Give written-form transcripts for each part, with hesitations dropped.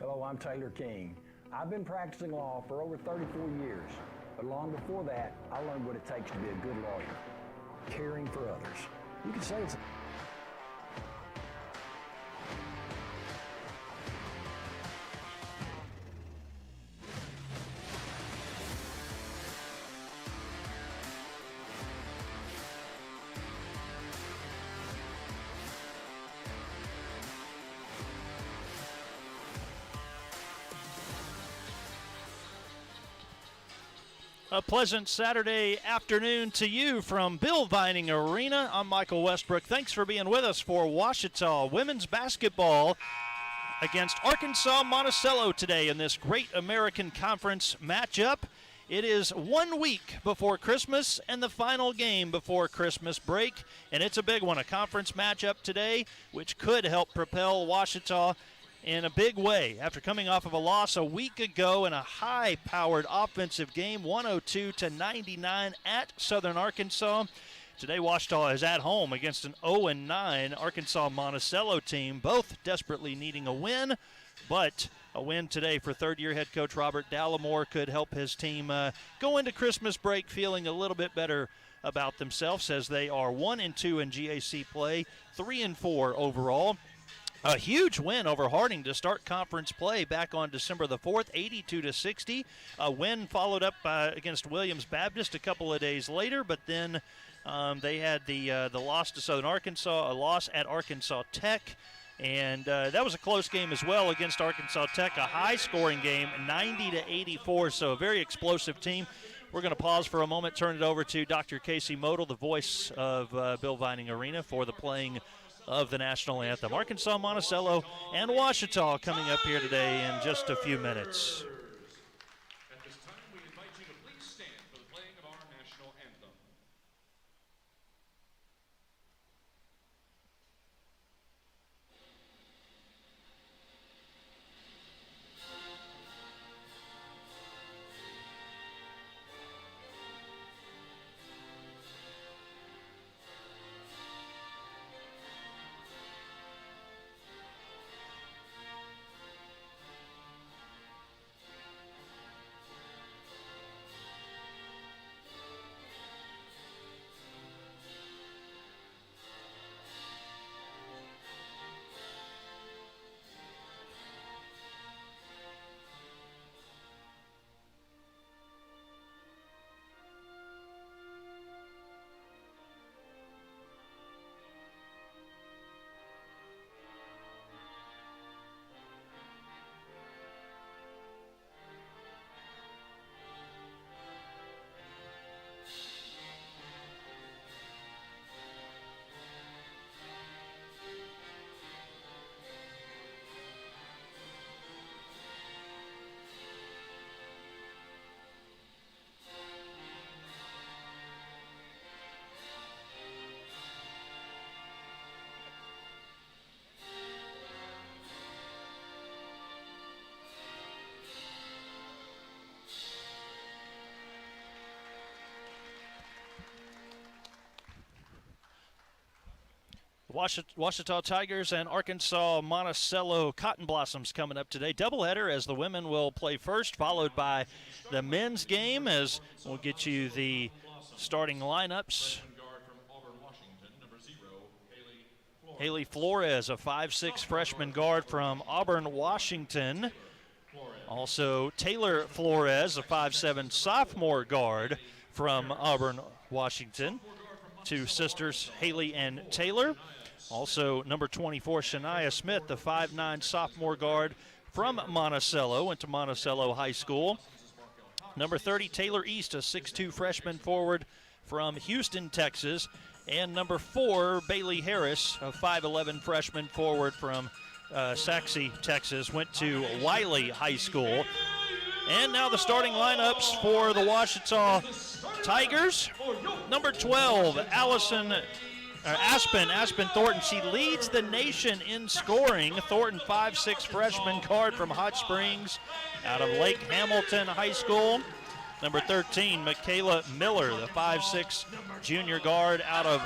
Hello, I'm Taylor King. I've been practicing law for over 34 years, but long before that, I learned what it takes to be a good lawyer, caring for others. You could say it's A pleasant Saturday afternoon to you from Bill Vining Arena. I'm Michael Westbrook. Thanks for being with us for Ouachita women's basketball against Arkansas Monticello today in this Great American Conference matchup. It is 1 week before Christmas and the final game before Christmas break, and it's a big one, a conference matchup today, which could help propel Ouachita in a big way after coming off of a loss a week ago in a high-powered offensive game, 102-99 at Southern Arkansas. Today, Ouachita is at home against an 0-9 Arkansas Monticello team, both desperately needing a win, but a win today for third-year head coach Robert Dallimore could help his team go into Christmas break feeling a little bit better about themselves, as they are 1-2 in GAC play, 3-4 overall. A huge win over Harding to start conference play back on December the 4th, 82-60. A win followed up against Williams Baptist a couple of days later, but then they had the loss to Southern Arkansas, a loss at Arkansas Tech, and that was a close game as well against Arkansas Tech, a high-scoring game, 90-84, so a very explosive team. We're going to pause for a moment, turn it over to Dr. Casey Modell, the voice of Bill Vining Arena, for the playing of the national anthem. Arkansas, Monticello, and Ouachita coming up here today in just a few minutes. At this time, we invite you to please stand for the playing of our national anthem. Ouachita Tigers and Arkansas Monticello Cotton Blossoms coming up today. Doubleheader, as the women will play first, followed by the men's game, as we'll get you the starting lineups. Haley Flores, a 5'6" freshman guard from Auburn, Washington. Also, Taylor Flores, a 5'7" sophomore guard from Auburn, Washington. Two sisters, Haley and Taylor. Also, number 24, Shania Smith, the 5'9" sophomore guard from Monticello, went to Monticello High School. Number 30, Taylor East, a 6'2" freshman forward from Houston, Texas. And number 4, Bailey Harris, a 5'11" freshman forward from Saxe, Texas, went to Wiley High School. And now the starting lineups for the Ouachita Tigers. Number 12, Aspen Thornton. She leads the nation in scoring. Thornton, 5'6" freshman guard from Hot Springs out of Lake Hamilton High School. Number 13, Michaela Miller, the 5'6" junior guard out of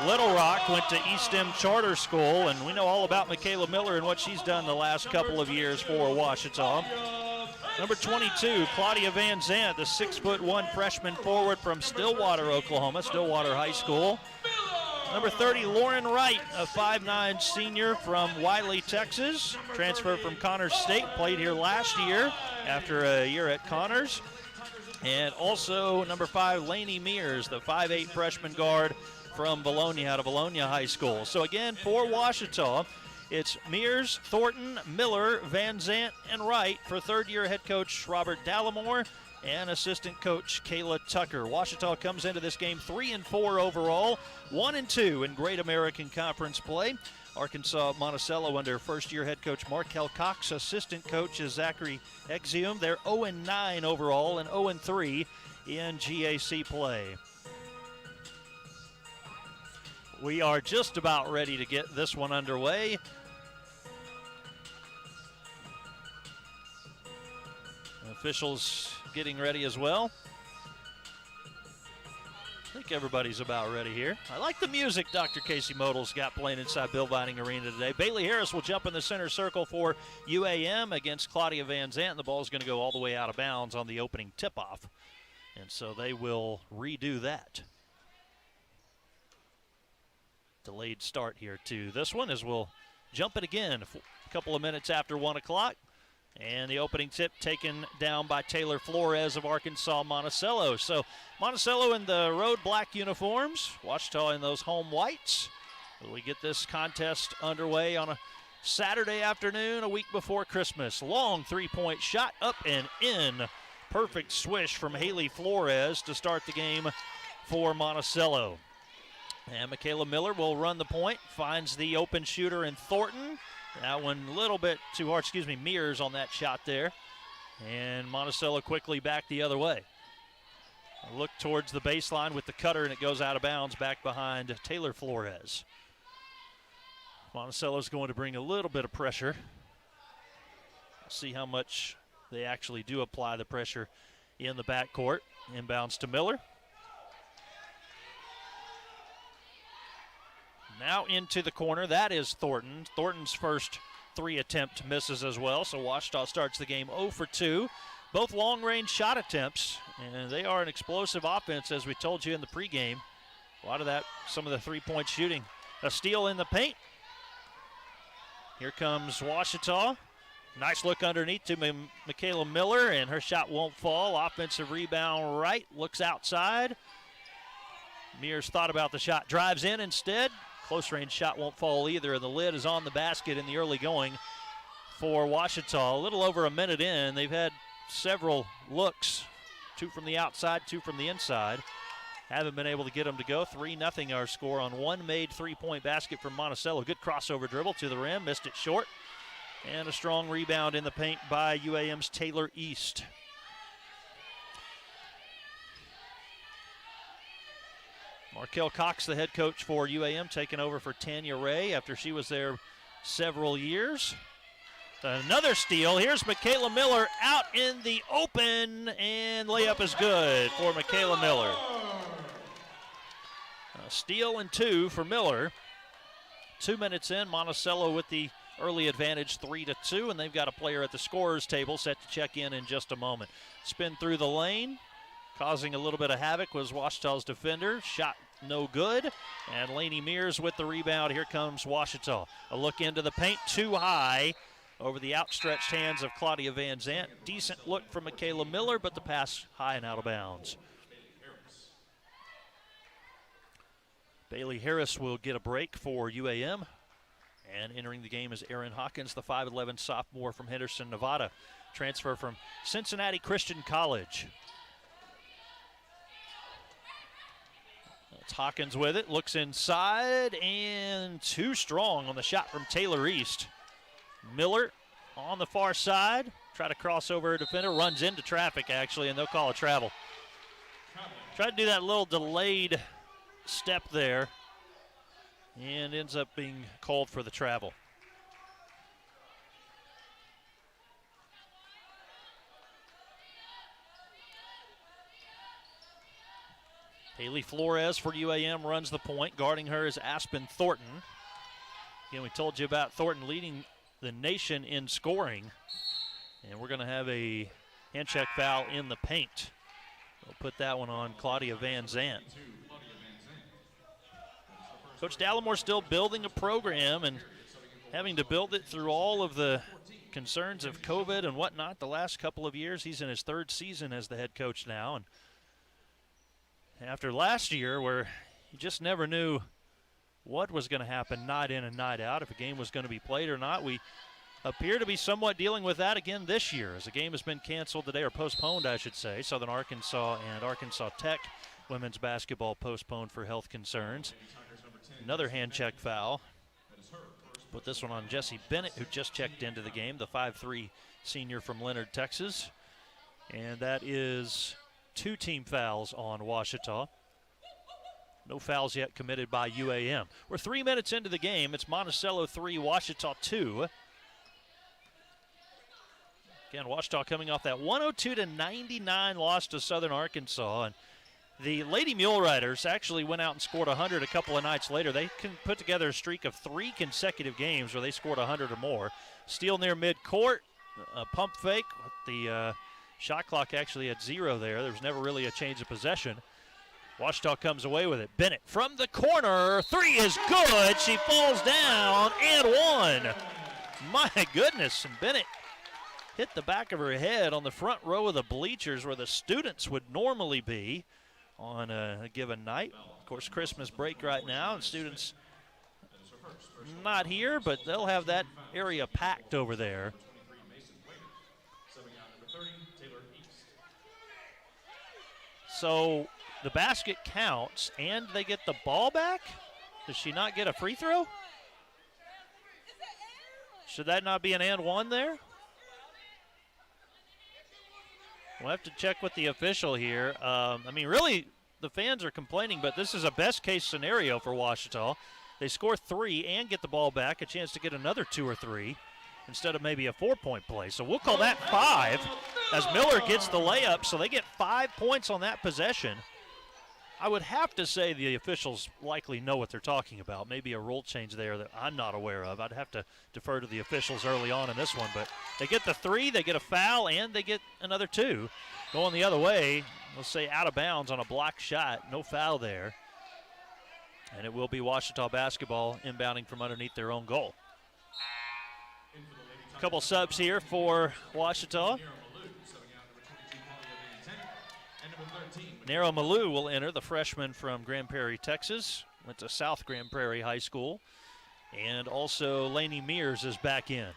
Little Rock, went to East End Charter School, and we know all about Michaela Miller and what she's done the last couple of years for Ouachita. Number 22, Claudia Van Zant, the 6'1" freshman forward from Stillwater, Oklahoma, Stillwater High School. Number 30, Lauren Wright, a 5'9" senior from Wiley, Texas. Transferred from Connors State, played here last year after a year at Connors. And also number 5, Lainey Mears, the 5'8" freshman guard from Bologna, out of Bologna High School. So again, for Ouachita, it's Mears, Thornton, Miller, Van Zant, and Wright for third-year head coach Robert Dallimore and assistant coach Kayla Tucker. Ouachita comes into this game 3-4 overall, 1-2 in Great American Conference play. Arkansas Monticello under first-year head coach Markel Cox, assistant coach is Zachary Exium. They're 0-9 overall and 0-3 in GAC play. We are just about ready to get this one underway. Officials getting ready as well. I think everybody's about ready here. I like the music Dr. Casey Modal's got playing inside Bill Vining Arena today. Bailey Harris will jump in the center circle for UAM against Claudia Van Zant. The ball is going to go all the way out of bounds on the opening tip-off. And so they will redo that. Delayed start here to this one as we'll jump it again a couple of minutes after 1 o'clock. And the opening tip taken down by Taylor Flores of Arkansas Monticello. So Monticello in the road black uniforms, Ouachita in those home whites. We get this contest underway on a Saturday afternoon, a week before Christmas. Long three-point shot up and in. Perfect swish from Haley Flores to start the game for Monticello. And Michaela Miller will run the point, finds the open shooter in Thornton. That one a little bit too hard, Mears on that shot there. And Monticello quickly back the other way. A look towards the baseline with the cutter, and it goes out of bounds back behind Taylor Flores. Monticello's going to bring a little bit of pressure. See how much they actually do apply the pressure in the backcourt. Inbounds to Miller. Now into the corner, that is Thornton. Thornton's first three attempt misses as well, so Ouachita starts the game 0 for 2. Both long-range shot attempts, and they are an explosive offense, as we told you in the pregame. A lot of that, some of the three-point shooting. A steal in the paint. Here comes Ouachita. Nice look underneath to Michaela Miller, and her shot won't fall. Offensive rebound right, looks outside. Mears thought about the shot, drives in instead. Close range shot won't fall either, and the lid is on the basket in the early going for Ouachita. A little over a minute in, they've had several looks, 2 from the outside, 2 from the inside. Haven't been able to get them to go. 3-0 our score on one made three-point basket from Monticello. Good crossover dribble to the rim, missed it short. And a strong rebound in the paint by UAM's Taylor East. Markel Cox, the head coach for UAM, taking over for Tanya Ray after she was there several years. Another steal. Here's Michaela Miller out in the open, and layup is good for Michaela Miller. A steal and 2 for Miller. 2 minutes in, Monticello with the early advantage 3-2, and they've got a player at the scorer's table set to check in just a moment. Spin through the lane. Causing a little bit of havoc was Ouachita's defender. Shot no good. And Lainey Mears with the rebound. Here comes Ouachita. A look into the paint, too high over the outstretched hands of Claudia Van Zant. Decent look from Michaela Miller, but the pass high and out of bounds. Bailey Harris will get a break for UAM. And entering the game is Aaron Hawkins, the 5'11 sophomore from Henderson, Nevada. Transfer from Cincinnati Christian College. That's Hawkins with it, looks inside, and too strong on the shot from Taylor East. Miller on the far side, try to cross over her defender, runs into traffic actually, and they'll call a travel. Tried to do that little delayed step there, and ends up being called for the travel. Haley Flores for UAM runs the point. Guarding her is Aspen Thornton. Again, we told you about Thornton leading the nation in scoring. And we're going to have a hand check foul in the paint. We'll put that one on Claudia Van Zandt. Coach Dallamore's still building a program and having to build it through all of the concerns of COVID and whatnot the last couple of years. He's in his third season as the head coach now. And after last year, where you just never knew what was going to happen night in and night out, if a game was going to be played or not, we appear to be somewhat dealing with that again this year, as the game has been canceled today, or postponed, I should say. Southern Arkansas and Arkansas Tech women's basketball postponed for health concerns. Another hand check foul. Put this one on Jessie Bennett, who just checked into the game, the 5'3" senior from Leonard, Texas. And that is 2 team fouls on Ouachita. No fouls yet committed by UAM. We're 3 minutes into the game. It's Monticello 3, Ouachita 2. Again, Ouachita coming off that 102-99 loss to Southern Arkansas. And the Lady Mule Riders actually went out and scored 100 a couple of nights later. They can put together a streak of 3 consecutive games where they scored 100 or more. Steal near midcourt, a pump fake. The shot clock actually at 0 there. There was never really a change of possession. Ouachita comes away with it. Bennett from the corner. 3 is good. She falls down and 1. My goodness. And Bennett hit the back of her head on the front row of the bleachers where the students would normally be on a given night. Of course, Christmas break right now, and students not here, but they'll have that area packed over there. So the basket counts, and they get the ball back? Does she not get a free throw? Should that not be an and 1 there? We'll have to check with the official here. I mean, really, the fans are complaining, but this is a best-case scenario for Ouachita. They score 3 and get the ball back, a chance to get another 2 or 3 instead of maybe a 4-point play. So we'll call that 5 as Miller gets the layup, so they get 5 points on that possession. I would have to say the officials likely know what they're talking about. Maybe a rule change there that I'm not aware of. I'd have to defer to the officials early on in this one. But they get the 3, they get a foul, and they get another 2. Going the other way, let's say out of bounds on a block shot. No foul there. And it will be Ouachita basketball inbounding from underneath their own goal. A couple subs here for Ouachita. Nero Malou will enter, the freshman from Grand Prairie, Texas. Went to South Grand Prairie High School. And also Lainey Mears is back in.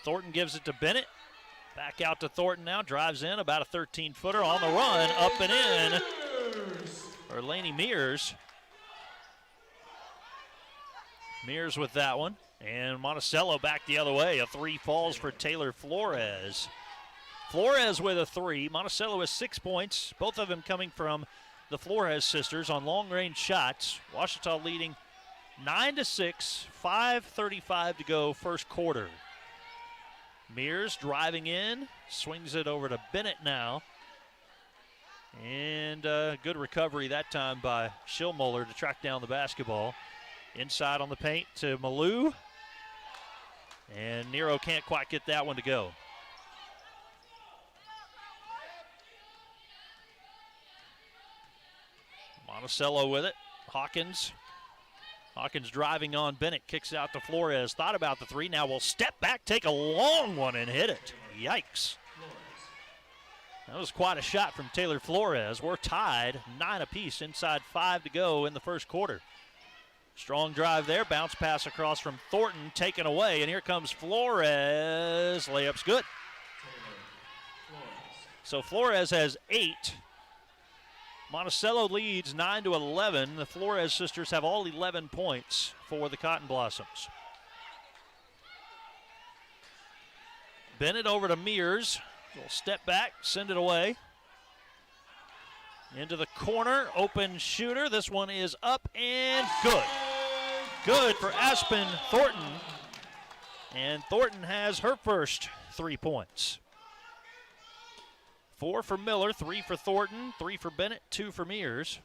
Thornton gives it to Bennett. Back out to Thornton now, drives in, about a 13-footer on the run, up and in. Or Lainey Mears. Mears with that one. And Monticello back the other way. A 3 falls for Taylor Flores. Flores with a 3. Monticello has 6 points, both of them coming from the Flores sisters on long-range shots. Ouachita leading 9-6, 5:35 to go first quarter. Mears driving in, swings it over to Bennett now. And good recovery that time by Schillmuller to track down the basketball. Inside on the paint to Malou. And Nero can't quite get that one to go. Monticello with it. Hawkins driving on Bennett. Kicks out to Flores. Thought about the 3. Now will step back, take a long one, and hit it. Yikes. That was quite a shot from Taylor Flores. We're tied, 9 apiece, inside 5 to go in the first quarter. Strong drive there. Bounce pass across from Thornton, taken away. And here comes Flores. Layup's good. So Flores has 8. Monticello leads 9-11. The Flores sisters have all 11 points for the Cotton Blossoms. Bennett over to Mears. Little step back, send it away. Into the corner, open shooter. This one is up and good. Good for Aspen Thornton. And Thornton has her first 3 points. 4 for Miller, 3 for Thornton, 3 for Bennett, 2 for Mears.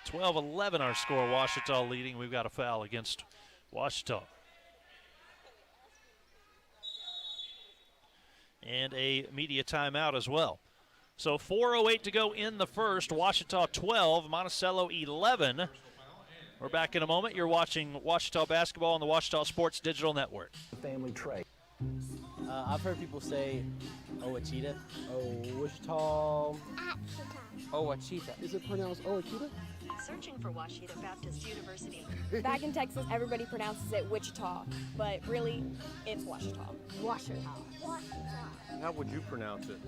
12-11 our score, Ouachita leading. We've got a foul against Ouachita. And a media timeout as well. So 4:08 to go in the first. Ouachita 12, Monticello 11. We're back in a moment. You're watching Ouachita basketball on the Ouachita Sports Digital Network. Family trait. I've heard people say Ouachita. Ouachita. Ouachita. Is it pronounced Ouachita? Searching for Ouachita Baptist University. Back in Texas, everybody pronounces it Wichita, but really, it's Ouachita. Ouachita. How would you pronounce it?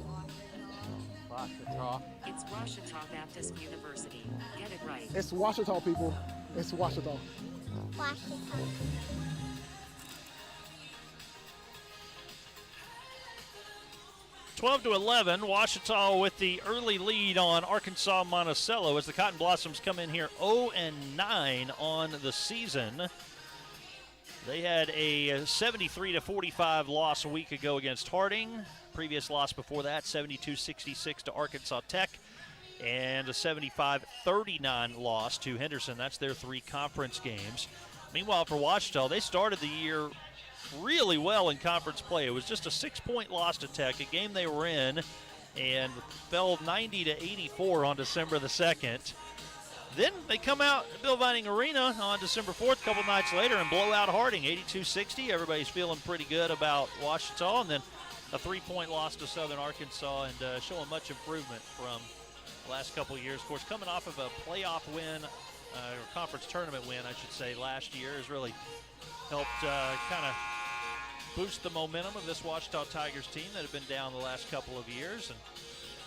Ouachita. It's Ouachita Baptist University. Get it right. It's Ouachita, people. It's Ouachita. 12-11, Ouachita with the early lead on Arkansas Monticello as the Cotton Blossoms come in here 0-9 on the season. They had a 73-45 loss a week ago against Harding. Previous loss before that, 72-66 to Arkansas Tech, and a 75-39 loss to Henderson. That's their 3 conference games. Meanwhile, for Ouachita, they started the year really well in conference play. It was just a 6-point loss to Tech, a game they were in, and fell 90-84 on December the 2nd. Then they come out at Bill Vining Arena on December 4th, a couple nights later, and blow out Harding 82-60. Everybody's feeling pretty good about Ouachita, and then a 3-point loss to Southern Arkansas, and showing much improvement from the last couple of years. Of course, coming off of a playoff win, or conference tournament win, I should say, last year has really helped kind of boost the momentum of this Ouachita Tigers team that have been down the last couple of years. And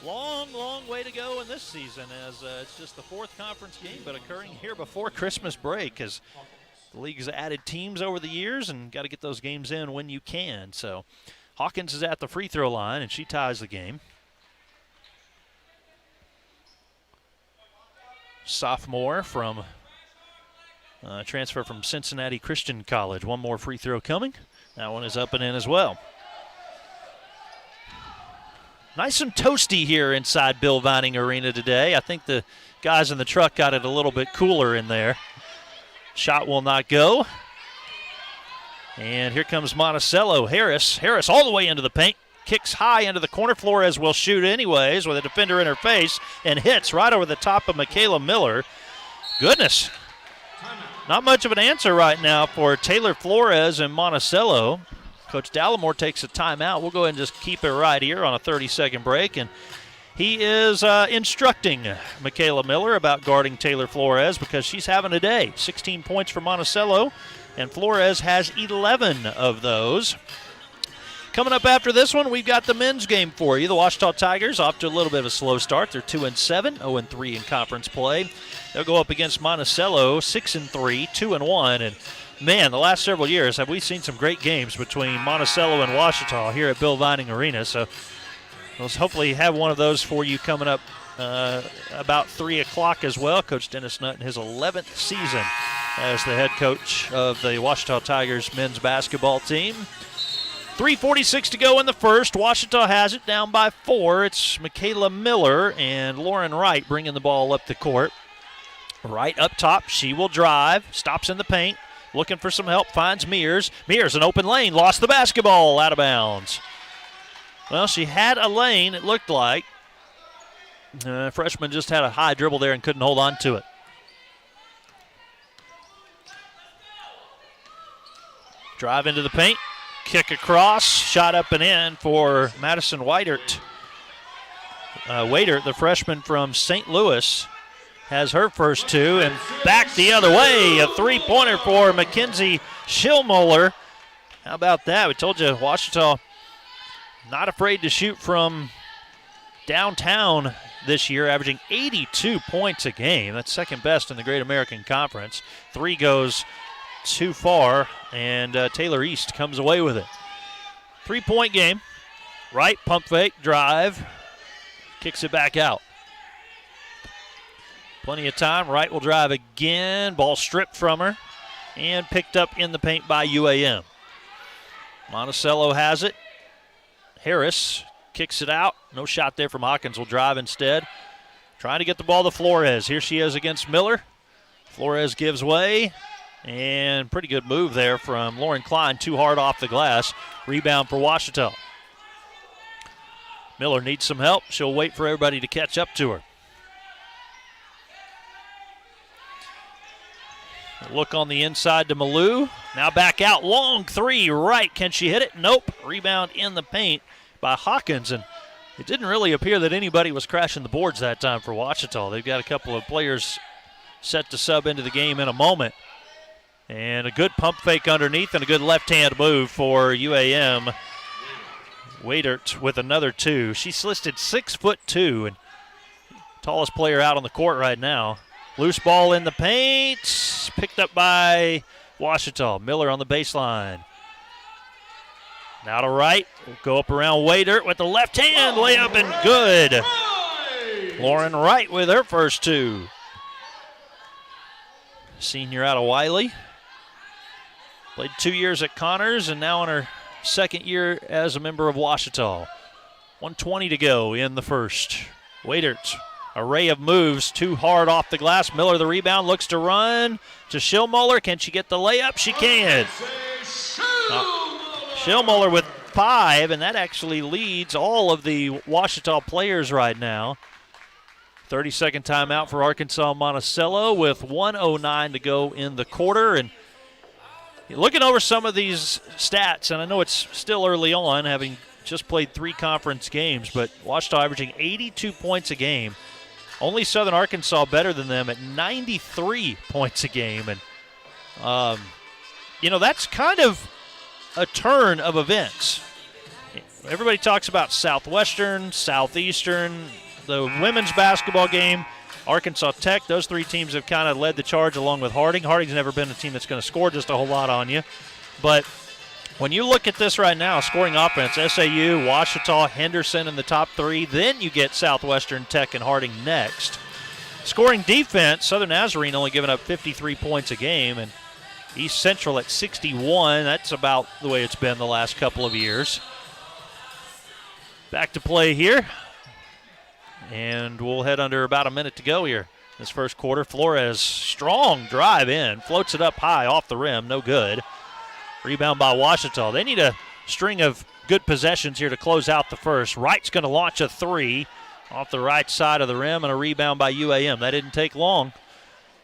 long, long way to go in this season, as it's just the 4th conference game, but occurring here before Christmas break, as the league has added teams over the years and got to get those games in when you can. So Hawkins is at the free throw line, and she ties the game. Sophomore from transfer from Cincinnati Christian College. One more free throw coming. That one is up and in as well. Nice and toasty here inside Bill Vining Arena today. I think the guys in the truck got it a little bit cooler in there. Shot will not go. And here comes Monticello. Harris all the way into the paint. Kicks high into the corner. Flores will shoot anyways with a defender in her face and hits right over the top of Michaela Miller. Goodness. Not much of an answer right now for Taylor Flores and Monticello. Coach Dallimore takes a timeout. We'll go ahead and just keep it right here on a 30-second break. And he is instructing Michaela Miller about guarding Taylor Flores because she's having a day. 16 points for Monticello, and Flores has 11 of those. Coming up after this one, we've got the men's game for you. The Ouachita Tigers off to a little bit of a slow start. They're 2-7, 0-3 in conference play. They'll go up against Monticello, 6-3, 2-1. And, man, the last several years have we seen some great games between Monticello and Ouachita here at Bill Vining Arena. So we'll hopefully have one of those for you coming up about 3 o'clock as well. Coach Dennis Nutt in his 11th season as the head coach of the Ouachita Tigers men's basketball team. 3:46 to go in the first. Ouachita has it down by 4. It's Michaela Miller and Lauren Wright bringing the ball up the court. Right up top, she will drive, stops in the paint, looking for some help, finds Mears. Mears, an open lane, lost the basketball, out of bounds. Well, she had a lane, it looked like. Freshman just had a high dribble there and couldn't hold on to it. Drive into the paint, kick across, shot up and in for Madison Waitert. Waitert, the freshman from St. Louis, has her first 2, and back the other way. A 3-pointer for Mackenzie Schillmuller. How about that? We told you, Ouachita not afraid to shoot from downtown this year, averaging 82 points a game. That's second best in the Great American Conference. 3 goes too far, and Taylor East comes away with it. 3-point game. Right, pump fake, drive, kicks it back out. Plenty of time. Wright will drive again. Ball stripped from her and picked up in the paint by UAM. Monticello has it. Harris kicks it out. No shot there from Hawkins. Will drive instead. Trying to get the ball to Flores. Here she is against Miller. Flores gives way. And pretty good move there from Lauren Klein. Too hard off the glass. Rebound for Ouachita. Miller needs some help. She'll wait for everybody to catch up to her. Look on the inside to Malou. Now back out. Long three right. Can she hit it? Nope. Rebound in the paint by Hawkins. And it didn't really appear that anybody was crashing the boards that time for Ouachita. They've got a couple of players set to sub into the game in a moment. And a good pump fake underneath and a good left-hand move for UAM. Waitert with another two. She's listed 6'2" and tallest player out on the court right now. Loose ball in the paint. Picked up by Ouachita. Miller on the baseline. Now to right. We'll go up around Waitert with the left hand. Layup and good. Lauren Wright with her first two. Senior out of Wiley. Played 2 years at Connors and now in her second year as a member of Ouachita. 1:20 to go in the first. Waitert, array of moves, too hard off the glass. Miller the rebound, looks to run to Schillmuller. Can she get the layup? She can. Schillmuller with 5, and that actually leads all of the Ouachita players right now. 30-second timeout for Arkansas Monticello with 1:09 to go in the quarter. And looking over some of these stats, and I know it's still early on, having just played 3 conference games, but Ouachita averaging 82 points a game. Only Southern Arkansas better than them at 93 points a game. And, that's kind of a turn of events. Everybody talks about Southwestern, Southeastern, the women's basketball game, Arkansas Tech. Those 3 teams have kind of led the charge along with Harding. Harding's never been a team that's going to score just a whole lot on you. But when you look at this right now, scoring offense, SAU, Ouachita, Henderson in the top 3. Then you get Southwestern, Tech, and Harding next. Scoring defense, Southern Nazarene only giving up 53 points a game. And East Central at 61. That's about the way it's been the last couple of years. Back to play here. And we'll head under about a minute to go here. This first quarter, Flores, strong drive in, floats it up high off the rim, no good. Rebound by Ouachita. They need a string of good possessions here to close out the first. Wright's going to launch a 3 off the right side of the rim and a rebound by UAM. That didn't take long.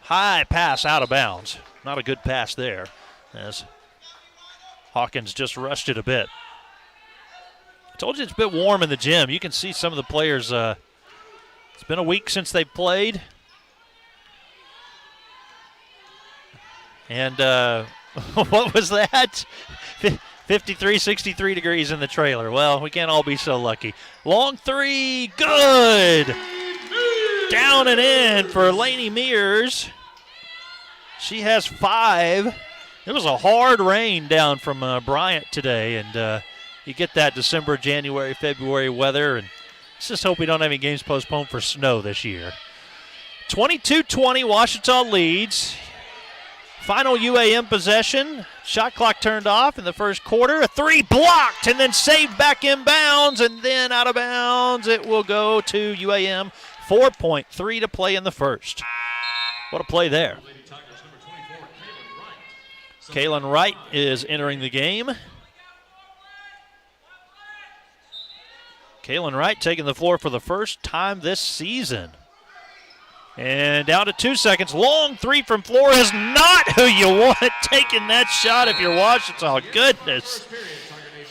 High pass out of bounds. Not a good pass there as Hawkins just rushed it a bit. I told you it's a bit warm in the gym. You can see some of the players. It's been a week since they played. And what was that? 53, 63 degrees in the trailer. Well, we can't all be so lucky. Long 3, good. Down and in for Lainey Mears. She has 5. It was a hard rain down from Bryant today, and you get that December, January, February weather, and let's just hope we don't have any games postponed for snow this year. 22-20, Ouachita leads. Final UAM possession. Shot clock turned off in the first quarter. A 3 blocked and then saved back in bounds, and then out of bounds. It will go to UAM. 4.3 to play in the first. What a play there. Kaylin Wright is entering the game. Kaylin Wright taking the floor for the first time this season. And down to 2 seconds. Long 3 from Flores. Not who you want taking that shot if you're Ouachita. Goodness.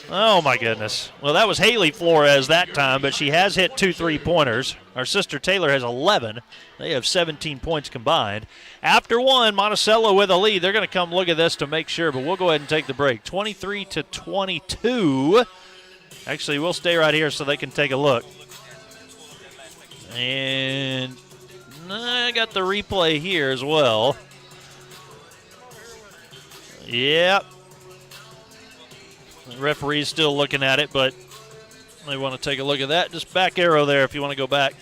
Oh, my goodness. Well, that was Haley Flores that time, but she has hit 2 3-pointers. Our sister Taylor has 11. They have 17 points combined. After 1, Monticello with a lead. They're going to come look at this to make sure, but we'll go ahead and take the break. 23-22. Actually, we'll stay right here so they can take a look. And I got the replay here as well. Yep. The referee's still looking at it, but they want to take a look at that. Just back arrow there if you want to go back.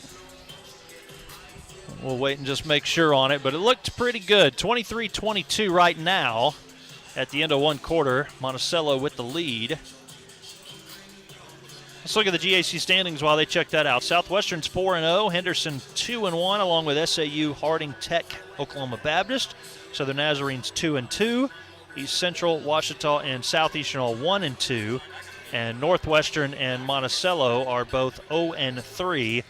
We'll wait and just make sure on it, but it looked pretty good. 23-22 right now at the end of one quarter. Monticello with the lead. Let's look at the GAC standings while they check that out. Southwestern's 4-0, Henderson 2-1, along with SAU, Harding Tech, Oklahoma Baptist. Southern Nazarenes 2-2. East Central, Ouachita, and Southeastern all 1-2. And Northwestern and Monticello are both 0-3.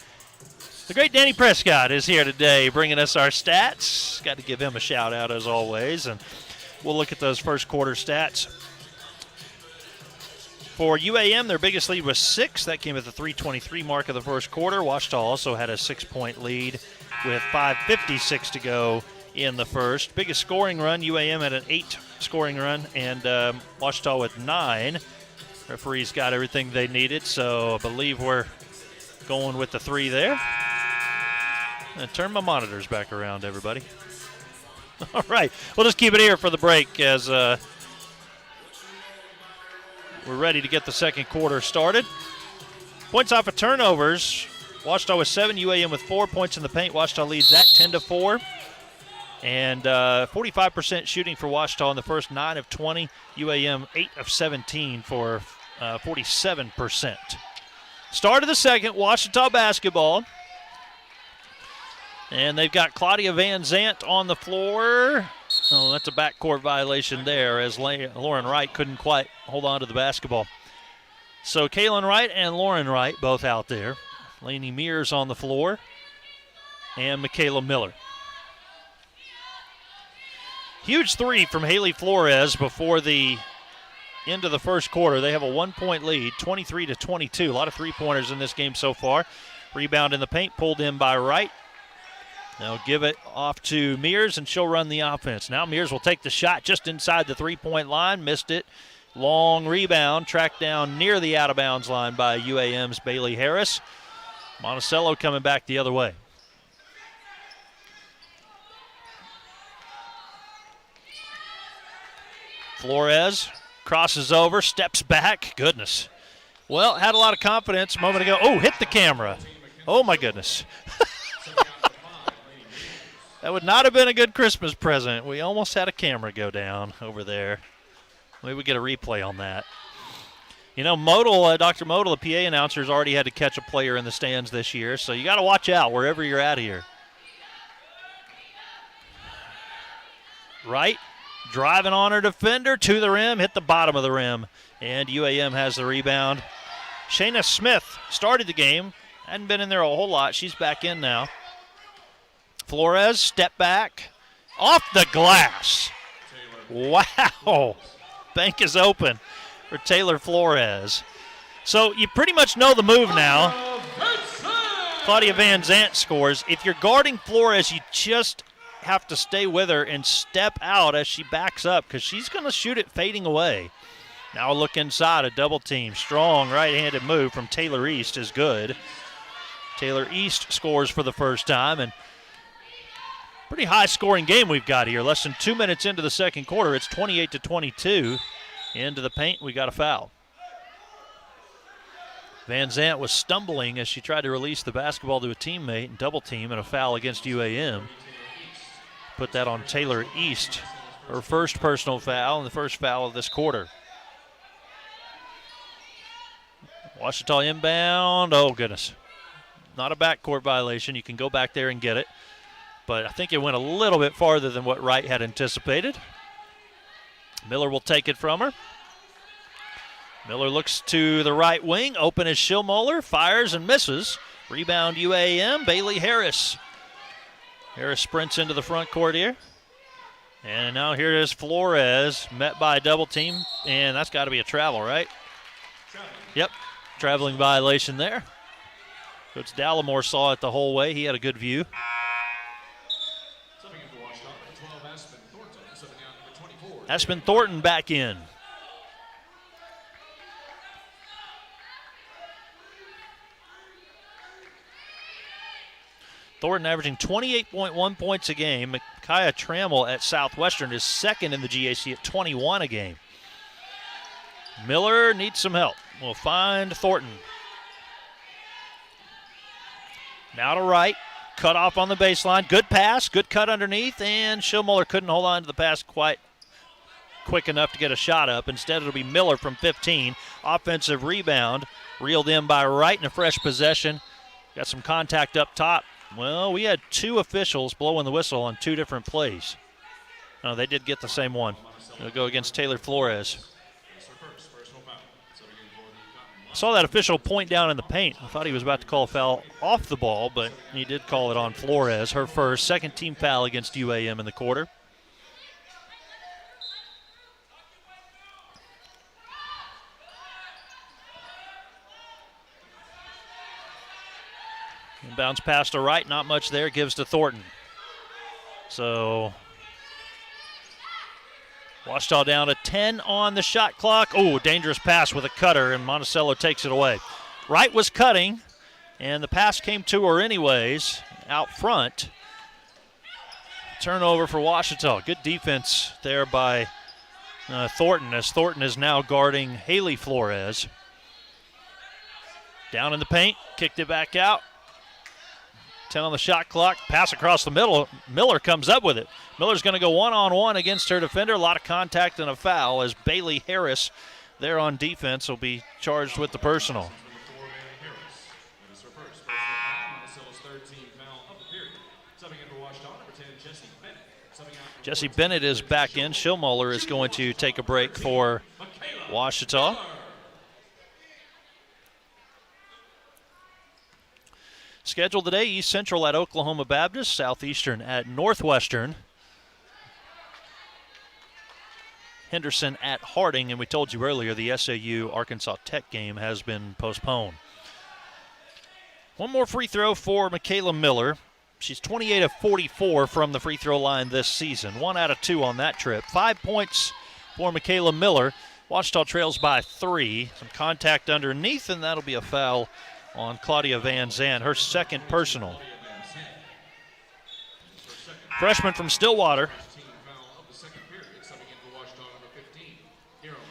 The great Danny Prescott is here today bringing us our stats. Got to give him a shout out as always. And we'll look at those first quarter stats. For UAM, their biggest lead was 6. That came at the 3:23 mark of the first quarter. Ouachita also had a 6-point lead with 5:56 to go in the first. Biggest scoring run, UAM had an 8 scoring run, and Ouachita with 9. Referees got everything they needed, so I believe we're going with the 3 there. And turn my monitors back around, everybody. All right, we'll just keep it here for the break as we're ready to get the second quarter started. Points off of turnovers. Ouachita with 7, UAM with 4 points in the paint. Ouachita leads that 10-4. And 45% shooting for Ouachita in the first 9 of 20. UAM 8 of 17 for 47%. Start of the second, Ouachita basketball. And they've got Claudia Van Zant on the floor. Oh, that's a backcourt violation there as Lauren Wright couldn't quite hold on to the basketball. So Kaylin Wright and Lauren Wright both out there. Lainey Mears on the floor and Michaela Miller. Huge 3 from Haley Flores before the end of the first quarter. They have a 1-point lead, 23-22. A lot of three-pointers in this game so far. Rebound in the paint, pulled in by Wright. They'll give it off to Mears, and she'll run the offense. Now Mears will take the shot just inside the three-point line. Missed it. Long rebound, tracked down near the out-of-bounds line by UAM's Bailey Harris. Monticello coming back the other way. Flores crosses over, steps back. Goodness. Well, had a lot of confidence a moment ago. Oh, hit the camera. Oh, my goodness. That would not have been a good Christmas present. We almost had a camera go down over there. Maybe we get a replay on that. You know, Modal, Dr. Modal, the PA announcer, has already had to catch a player in the stands this year, so you got to watch out wherever you're at here. Right, driving on her defender to the rim, hit the bottom of the rim, and UAM has the rebound. Shayna Smith started the game, hadn't been in there a whole lot. She's back in now. Flores, step back, off the glass. Wow. Bank is open for Taylor Flores. So you pretty much know the move now. Claudia Van Zant scores. If you're guarding Flores, you just have to stay with her and step out as she backs up because she's going to shoot it fading away. Now a look inside, a double team. Strong right-handed move from Taylor East is good. Taylor East scores for the first time, and pretty high-scoring game we've got here. Less than 2 minutes into the second quarter. It's 28-22. Into the paint, we got a foul. Van Zant was stumbling as she tried to release the basketball to a teammate and double team, and a foul against UAM. Put that on Taylor East. Her first personal foul and the first foul of this quarter. Ouachita inbound. Oh, goodness. Not a backcourt violation. You can go back there and get it. But I think it went a little bit farther than what Wright had anticipated. Miller will take it from her. Miller looks to the right wing. Open is Schillmoller. Fires and misses. Rebound UAM. Bailey Harris. Harris sprints into the front court here. And now here is Flores, met by a double team. And that's got to be a travel, right? Yep. Traveling violation there. Coach Dallimore saw it the whole way. He had a good view. Aspen Thornton back in. Thornton averaging 28.1 points a game. Micaiah Trammell at Southwestern is second in the GAC at 21 a game. Miller needs some help. We'll find Thornton. Now to Wright. Cut off on the baseline. Good pass. Good cut underneath. And Schillmoller couldn't hold on to the pass quite quick enough to get a shot up. Instead, it'll be Miller from 15. Offensive rebound Reeled in by Wright in a fresh possession. Got some contact up top. Well, we had 2 officials blowing the whistle on 2 different plays. No, they did get the same one. It'll go against Taylor Flores. I saw that official point down in the paint. I thought he was about to call a foul off the ball, but he did call it on Flores. Her first, second team foul against UAM in the quarter. Bounce pass to Wright, not much there, gives to Thornton. So Ouachita down to 10 on the shot clock. Oh, dangerous pass with a cutter, and Monticello takes it away. Wright was cutting, and the pass came to her anyways, out front. Turnover for Ouachita. Good defense there by Thornton, as Thornton is now guarding Haley Flores. Down in the paint, kicked it back out. 10 on the shot clock, pass across the middle. Miller comes up with it. Miller's going to go one-on-one against her defender. A lot of contact and a foul as Bailey Harris there on defense will be charged with the personal. Jesse Bennett is back in. Schillmuller is going to take a break for Ouachita. Scheduled today, East Central at Oklahoma Baptist, Southeastern at Northwestern, Henderson at Harding, and we told you earlier the SAU Arkansas Tech game has been postponed. One more free throw for Michaela Miller. She's 28 of 44 from the free throw line this season. 1 out of 2 on that trip. 5 points for Michaela Miller. Ouachita trails by 3. Some contact underneath, and that'll be a foul on Claudia Van Zandt, her second personal. Freshman from Stillwater.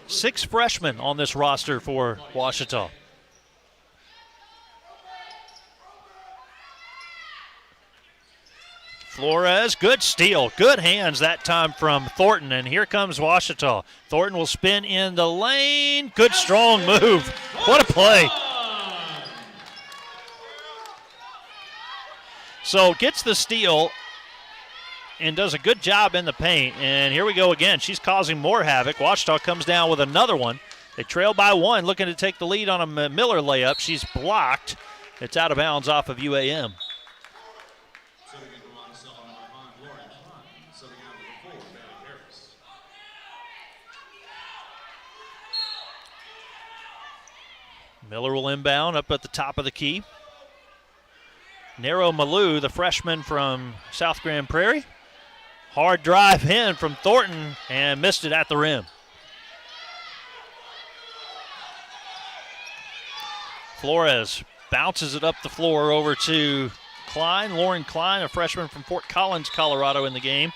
6 freshmen on this roster for Ouachita. Flores, good steal, good hands that time from Thornton, and here comes Ouachita. Thornton will spin in the lane. Good strong move. What a play. So gets the steal and does a good job in the paint. And here we go again. She's causing more havoc. Ouachita comes down with another one. They trail by 1, looking to take the lead on a Miller layup. She's blocked. It's out of bounds off of UAM. Miller will inbound up at the top of the key. Nero Malou, the freshman from South Grand Prairie. Hard drive in from Thornton and missed it at the rim. Flores bounces it up the floor over to Klein. Lauren Klein, a freshman from Fort Collins, Colorado in the game.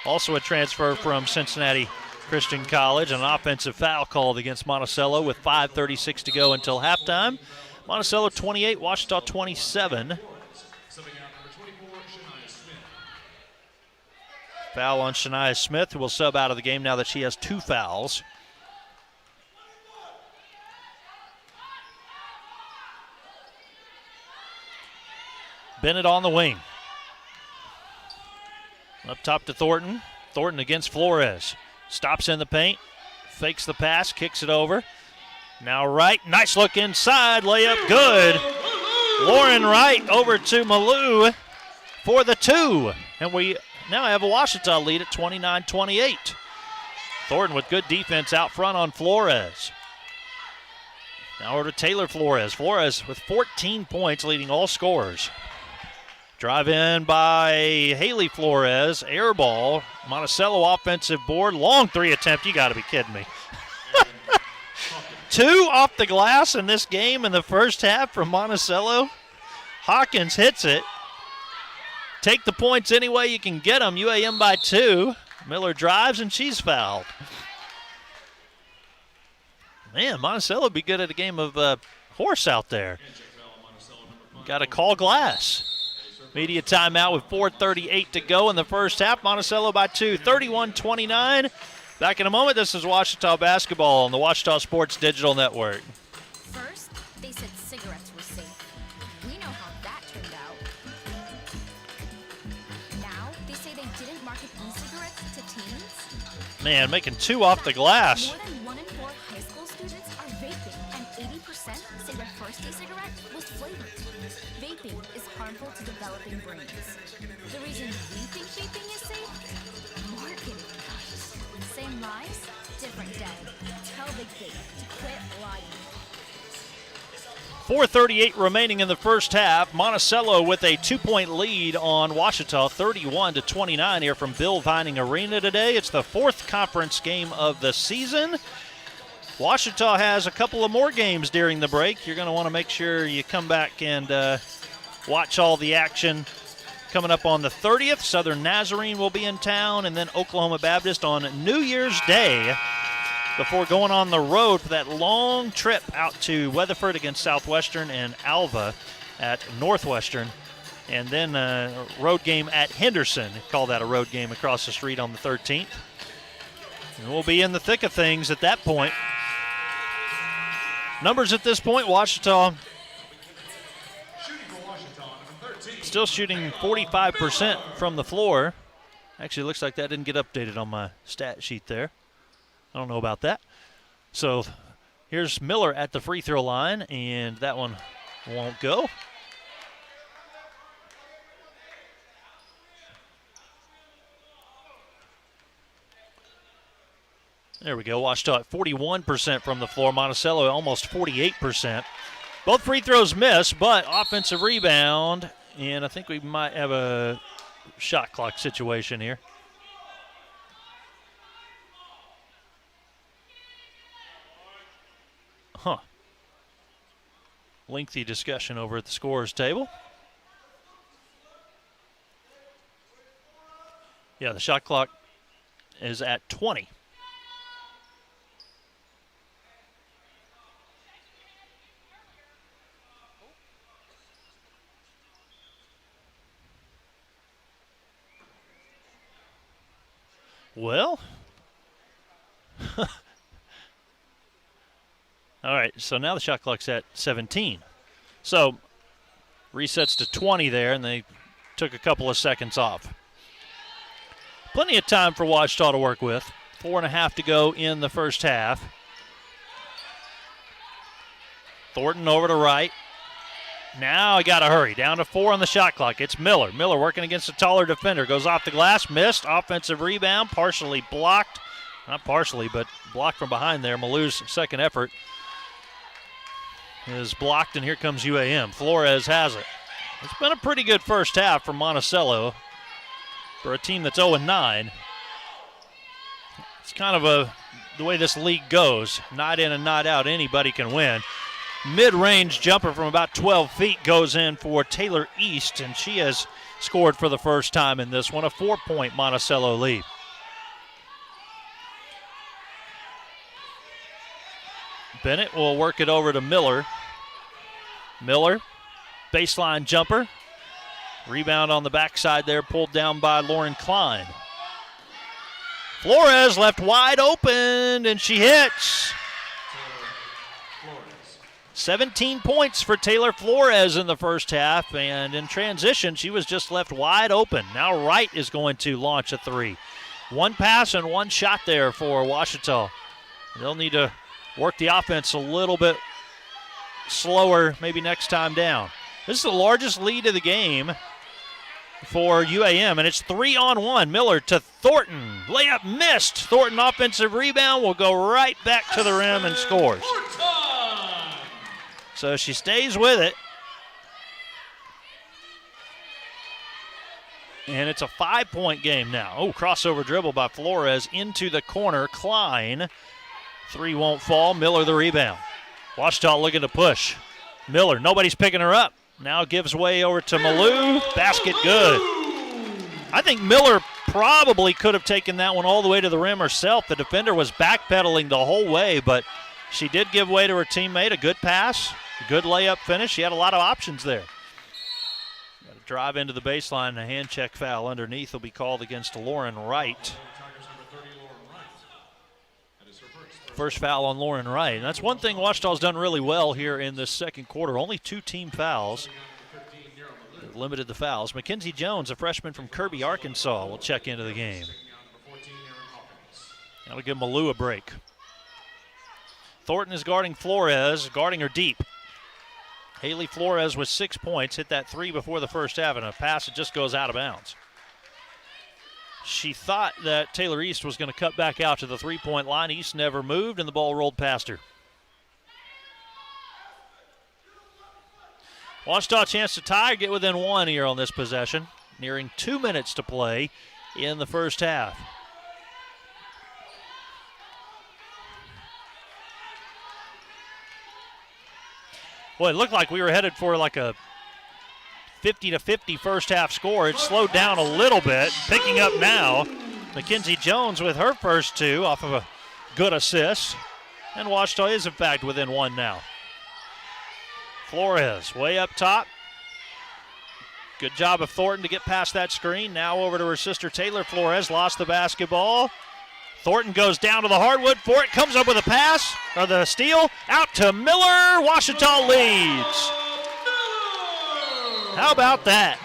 Also a transfer from Cincinnati Christian College. An offensive foul called against Monticello with 5:36 to go until halftime. Monticello 28, Ouachita 27. Foul on Shania Smith, who will sub out of the game now that she has 2 fouls. Bennett on the wing. Up top to Thornton. Thornton against Flores. Stops in the paint, fakes the pass, kicks it over. Now Wright, nice look inside, layup good. Lauren Wright over to Malou for the 2. And we now have a Ouachita lead at 29-28. Thornton with good defense out front on Flores. Now over to Taylor Flores. Flores with 14 points, leading all scorers. Drive in by Haley Flores. Air ball. Monticello offensive board. Long 3 attempt. You got to be kidding me. 2 off the glass in this game in the first half from Monticello. Hawkins hits it. Take the points any way you can get them. UAM by 2. Miller drives, and she's fouled. Man, Monticello would be good at a game of horse out there. Got to call glass. Media timeout with 4:38 to go in the first half. Monticello by 2, 31-29. Back in a moment. This is Ouachita basketball on the Ouachita Sports Digital Network. First, they Man, making 2 off the glass. More than 1 in 4 high school students are vaping, and 80% say their first e-cigarette was flavored. Vaping is harmful to developing brains. The reason we think vaping is safe? Marketing. Same lies, different day. Tell Big Vape to quit lying. 4:38 remaining in the first half. Monticello with a 2-point lead on Ouachita, 31-29 here from Bill Vining Arena today. It's the 4th conference game of the season. Ouachita has a couple of more games during the break. You're going to want to make sure you come back and watch all the action coming up on the 30th. Southern Nazarene will be in town, and then Oklahoma Baptist on New Year's Day, before going on the road for that long trip out to Weatherford against Southwestern and Alva at Northwestern. And then a road game at Henderson. Call that a road game across the street on the 13th. And we'll be in the thick of things at that point. Numbers at this point, Ouachita still shooting 45% from the floor. Actually, looks like that didn't get updated on my stat sheet there. I don't know about that. So here's Miller at the free throw line, and that one won't go. There we go. Ouachita at 41% from the floor. Monticello almost 48%. Both free throws miss, but offensive rebound, and I think we might have a shot clock situation here. Huh. Lengthy discussion over at the scorer's table. Yeah, the shot clock is at 20. Well, all right, so now the shot clock's at 17. So resets to 20 there, and they took a couple of seconds off. Plenty of time for Ouachita to work with. 4.5 to go in the first half. Thornton over to right. Now he got to hurry. Down to 4 on the shot clock. It's Miller. Miller working against a taller defender. Goes off the glass, missed. Offensive rebound, partially blocked. Not partially, but blocked from behind there. Malou's second effort is blocked, and here comes UAM. Flores has it. It's been a pretty good first half for Monticello for a team that's 0-9. It's kind of the way this league goes. Night in and night out, anybody can win. Mid-range jumper from about 12 feet goes in for Taylor East, and she has scored for the first time in this one, a 4-point Monticello lead. Bennett will work it over to Miller. Miller, baseline jumper. Rebound on the backside there, pulled down by Lauren Klein. Flores left wide open, and she hits. 17 points for Taylor Flores in the first half, and in transition, she was just left wide open. Now Wright is going to launch a 3. One pass and one shot there for Ouachita. They'll need to work the offense a little bit slower, maybe next time down. This is the largest lead of the game for UAM, and it's 3-on-1. Miller to Thornton. Layup missed. Thornton offensive rebound will go right back to the rim and scores. So she stays with it. And it's a 5-point game now. Oh, crossover dribble by Flores into the corner. Klein. 3 won't fall. Miller the rebound. Ouachita looking to push. Miller, nobody's picking her up. Now gives way over to Malou. Basket good. I think Miller probably could have taken that one all the way to the rim herself. The defender was backpedaling the whole way, but she did give way to her teammate. A good pass, a good layup finish. She had a lot of options there. Got to drive into the baseline, and a hand check foul underneath will be called against Lauren Wright. First foul on Lauren Wright. And that's one thing Ouachita's done really well here in this second quarter. Only 2 team fouls. They've limited the fouls. Mackenzie Jones, a freshman from Kirby, Arkansas, will check into the game. That'll give Malou a break. Thornton is guarding Flores, guarding her deep. Haley Flores with 6 points, hit that 3 before the first half, and a pass that just goes out of bounds. She thought that Taylor East was going to cut back out to the three-point line. East never moved, and the ball rolled past her. Ouachita chance to tie or get within 1 here on this possession. Nearing 2 minutes to play in the first half. Boy, it looked like we were headed for like a 50-50 first half score. It slowed down a little bit. Picking up now, Mackenzie Jones with her first 2 off of a good assist. And Ouachita is, in fact, within 1 now. Flores way up top. Good job of Thornton to get past that screen. Now over to her sister Taylor Flores. Lost the basketball. Thornton goes down to the hardwood for it. Comes up with a pass, or the steal. Out to Miller. Ouachita leads. How about that?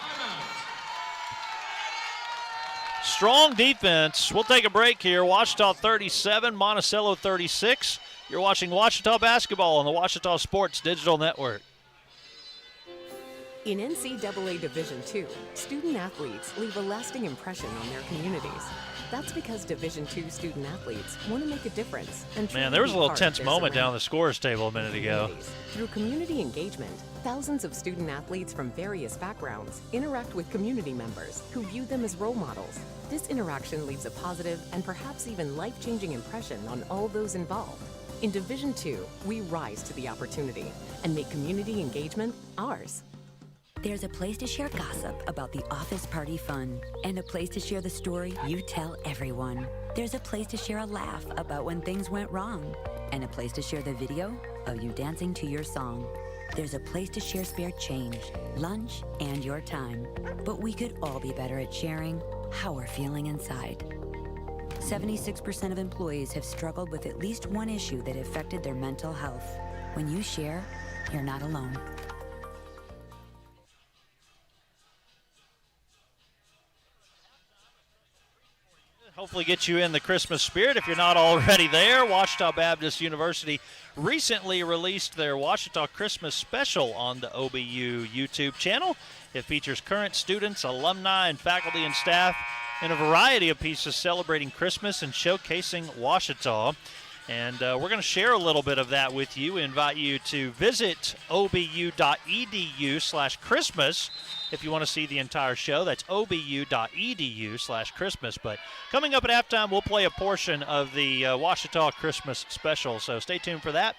Strong defense. We'll take a break here. Ouachita 37, Monticello 36. You're watching Ouachita basketball on the Ouachita Sports Digital Network. In NCAA Division II, student athletes leave a lasting impression on their communities. That's because Division II student athletes want to make a difference. And man, there was a little tense moment down the scorer's table a minute ago. Through community engagement, thousands of student athletes from various backgrounds interact with community members who view them as role models. This interaction leaves a positive and perhaps even life-changing impression on all those involved. In Division II, we rise to the opportunity and make community engagement ours. There's a place to share gossip about the office party fun, and a place to share the story you tell everyone. There's a place to share a laugh about when things went wrong, and a place to share the video of you dancing to your song. There's a place to share spare change, lunch, and your time. But we could all be better at sharing how we're feeling inside. 76% of employees have struggled with at least one issue that affected their mental health. When you share, you're not alone. Hopefully get you in the Christmas spirit if you're not already there. Ouachita Baptist University recently released their Ouachita Christmas special on the OBU YouTube channel. It features current students, alumni, and faculty and staff in a variety of pieces celebrating Christmas and showcasing Ouachita. And we're going to share a little bit of that with you. We invite you to visit obu.edu/Christmas if you want to see the entire show. That's obu.edu/Christmas. But coming up at halftime, we'll play a portion of the Ouachita Christmas special. So stay tuned for that.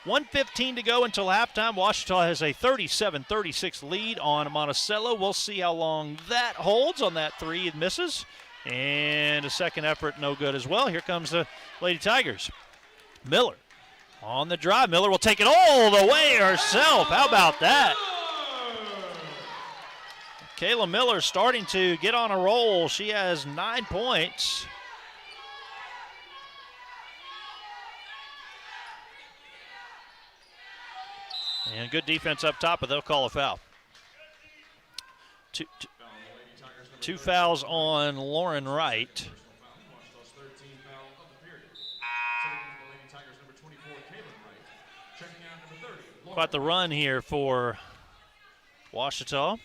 1:15 to go until halftime. Ouachita has a 37-36 lead on Monticello. We'll see how long that holds on that 3 it misses. And a second effort, no good as well. Here comes the Lady Tigers. Miller on the drive. Miller will take it all the way herself. How about that? Kayla Miller starting to get on a roll. She has 9 points. And good defense up top, but they'll call a foul. Two fouls on Lauren Wright. Quite the run here for Ouachita.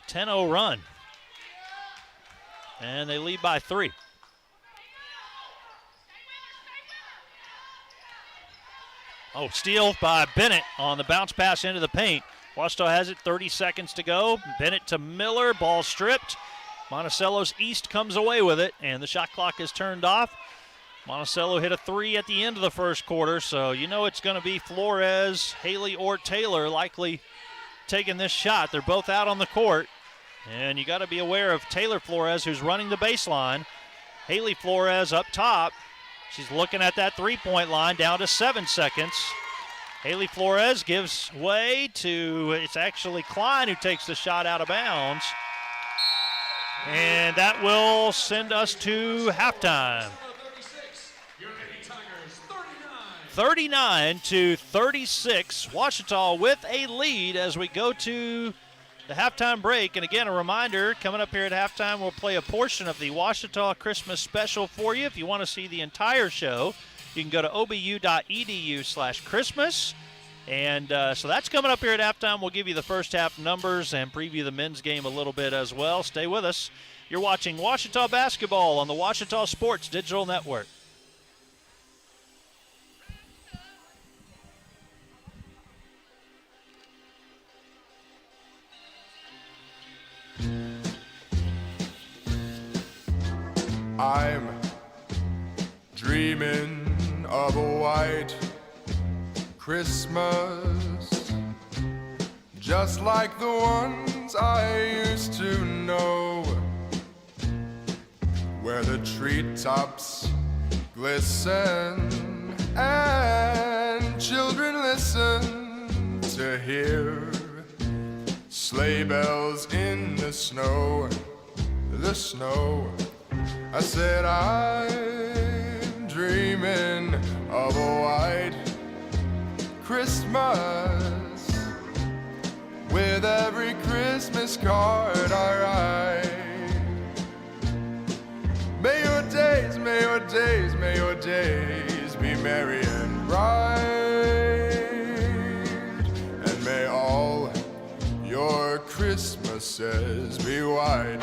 A 10-0 run. And they lead by 3. Oh, steal by Bennett on the bounce pass into the paint. Ouachita has it, 30 seconds to go. Bennett to Miller, ball stripped. Monticello's East comes away with it, and the shot clock is turned off. Monticello hit a 3 at the end of the first quarter, so you know it's going to be Flores, Haley, or Taylor likely taking this shot. They're both out on the court, and you got to be aware of Taylor Flores, who's running the baseline. Haley Flores up top. She's looking at that three-point line, down to 7 seconds. Haley Flores gives way to, it's actually Klein who takes the shot out of bounds. And that will send us to halftime. 39-36, Ouachita with a lead as we go to the halftime break. And again, a reminder, coming up here at halftime, we'll play a portion of the Ouachita Christmas special for you. If you want to see the entire show, you can go to obu.edu/Christmas. And so that's coming up here at halftime. We'll give you the first half numbers and preview the men's game a little bit as well. Stay with us. You're watching Ouachita basketball on the Ouachita Sports Digital Network. I'm dreaming of a white Christmas, just like the ones I used to know, where the treetops glisten and children listen to hear sleigh bells in the snow, the snow. I said I'm dreaming of a white Christmas, with every Christmas card I write. May your days, may your days, may your days be merry and bright, and may all your Christmases be white.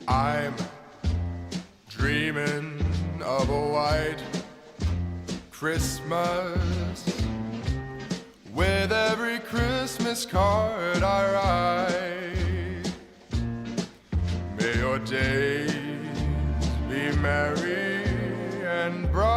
I'm dreaming of a white Christmas, with every Christmas card I write. May your days be merry and bright,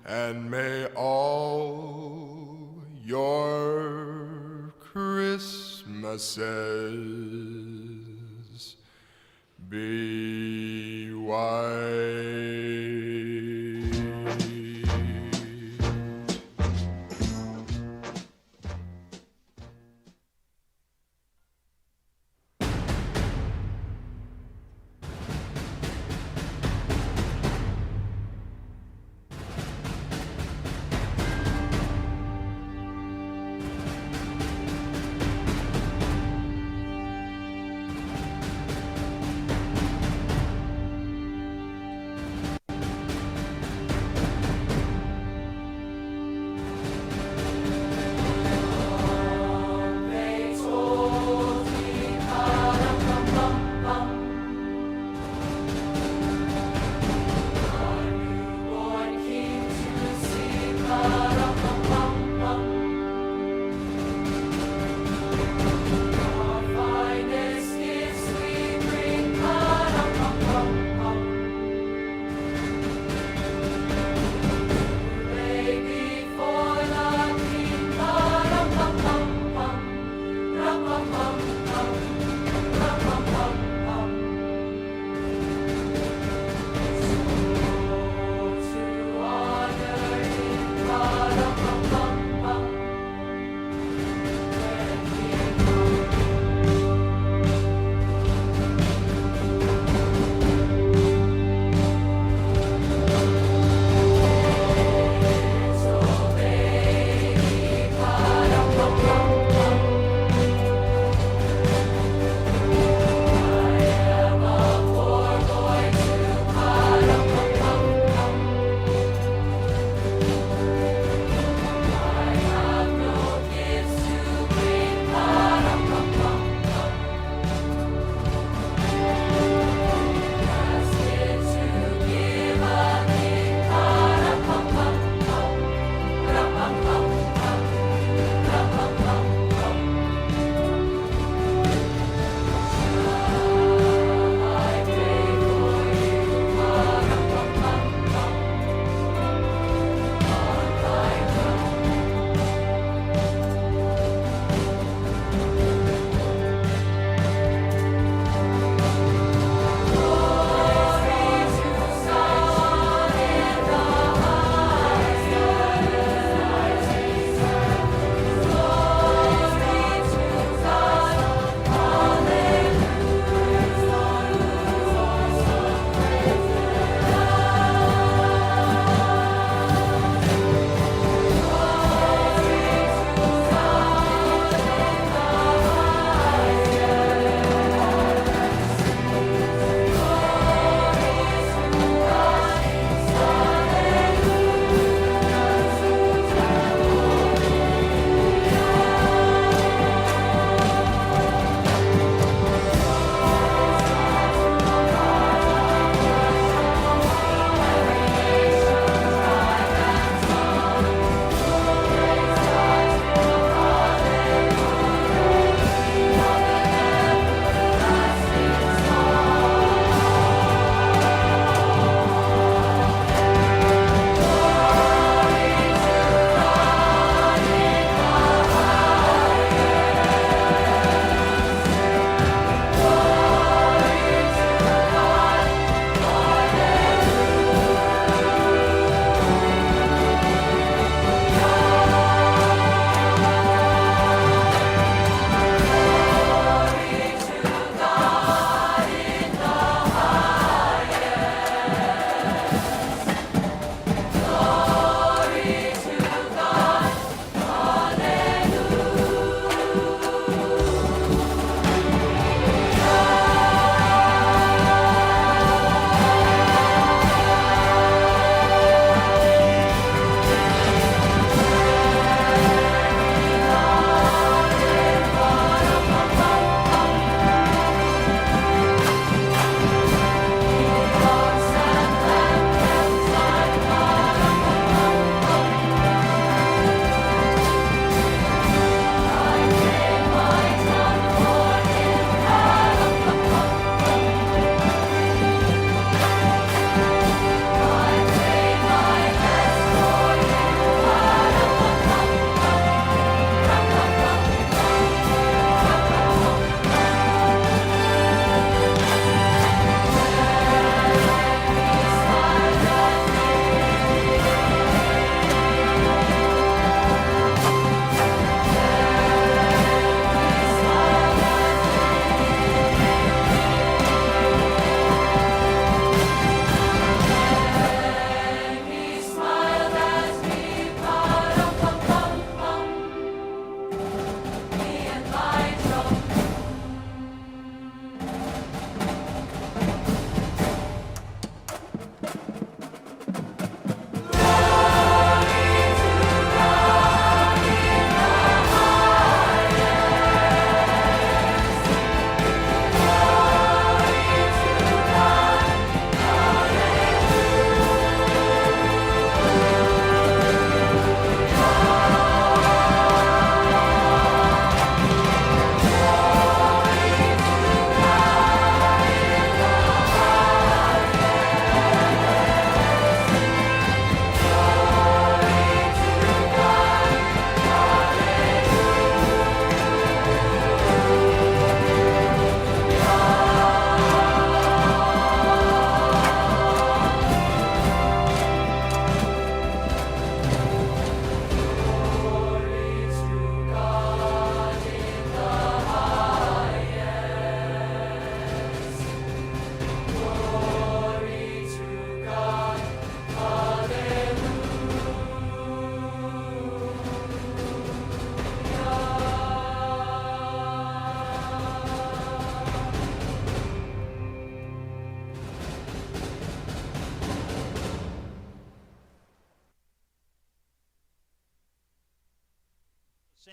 and may all your Christmases be white.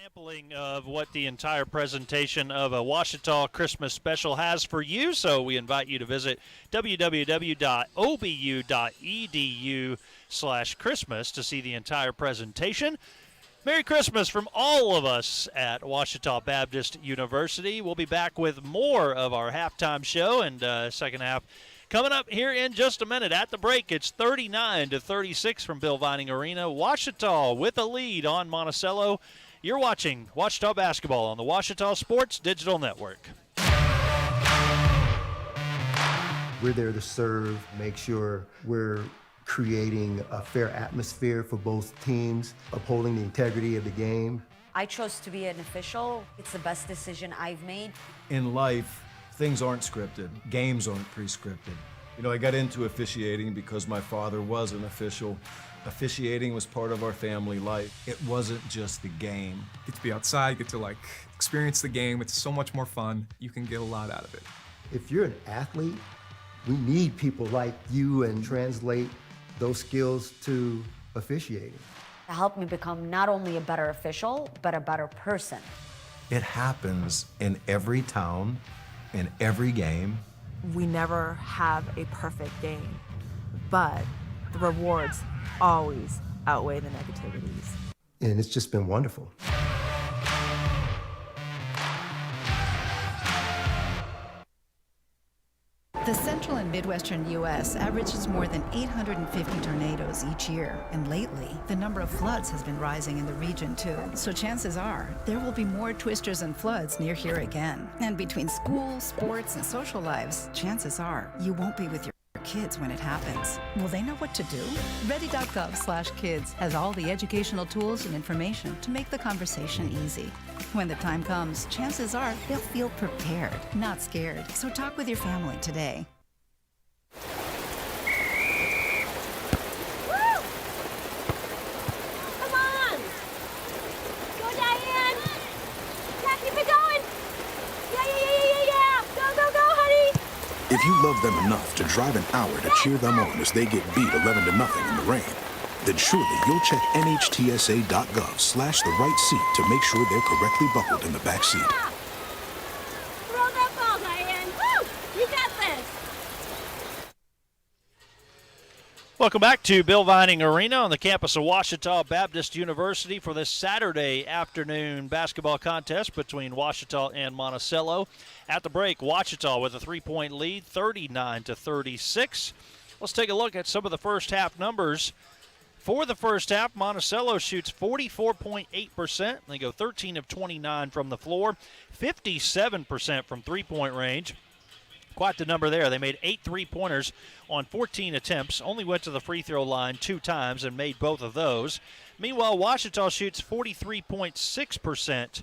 Sampling of what the entire presentation of a Ouachita Christmas special has for you, so we invite you to visit www.obu.edu/Christmas to see the entire presentation. Merry Christmas from all of us at Ouachita Baptist University. We'll be back with more of our halftime show and second half coming up here in just a minute. At the break, it's 39-36 from Bill Vining Arena. Ouachita with a lead on Monticello. You're watching Ouachita Basketball on the Ouachita Sports Digital Network. We're there to serve, make sure we're creating a fair atmosphere for both teams, upholding the integrity of the game. I chose to be an official. It's the best decision I've made. In life, things aren't scripted. Games aren't pre-scripted. You know, I got into officiating because my father was an official. Officiating was part of our family life. It wasn't just the game. Get to be outside, get to experience the game. It's so much more fun. You can get a lot out of it. If you're an athlete, we need people like you and translate those skills to officiating. To help me become not only a better official, but a better person. It happens in every town, in every game. We never have a perfect game, but the rewards always outweigh the negativities. And it's just been wonderful. The central and midwestern U.S. averages more than 850 tornadoes each year, and lately, the number of floods has been rising in the region too. So chances are, there will be more twisters and floods near here again. And between school, sports, and social lives, chances are, you won't be with your kids when it happens. Will they know what to do? Ready.gov/kids has all the educational tools and information to make the conversation easy. When the time comes, chances are they'll feel prepared, not scared. So talk with your family today. Woo! Come on! Go, Diane! Yeah, keep it going! Yeah! Go, honey! If you love them enough to drive an hour to cheer them on as they get beat 11-0 in the rain, then surely you'll check nhtsa.gov/the right seat to make sure they're correctly buckled in the back seat. Throw that ball, Diane! Woo! You got this! Welcome back to Bill Vining Arena on the campus of Ouachita Baptist University for this Saturday afternoon basketball contest between Ouachita and Monticello. At the break, Ouachita with a 3-point lead, 39-36. Let's take a look at some of the first half numbers. For the first half, Monticello shoots 44.8%. They go 13 of 29 from the floor, 57% from three-point range. Quite the number there. They made 8 three-pointers on 14 attempts, only went to the free throw line 2 times and made both of those. Meanwhile, Ouachita shoots 43.6%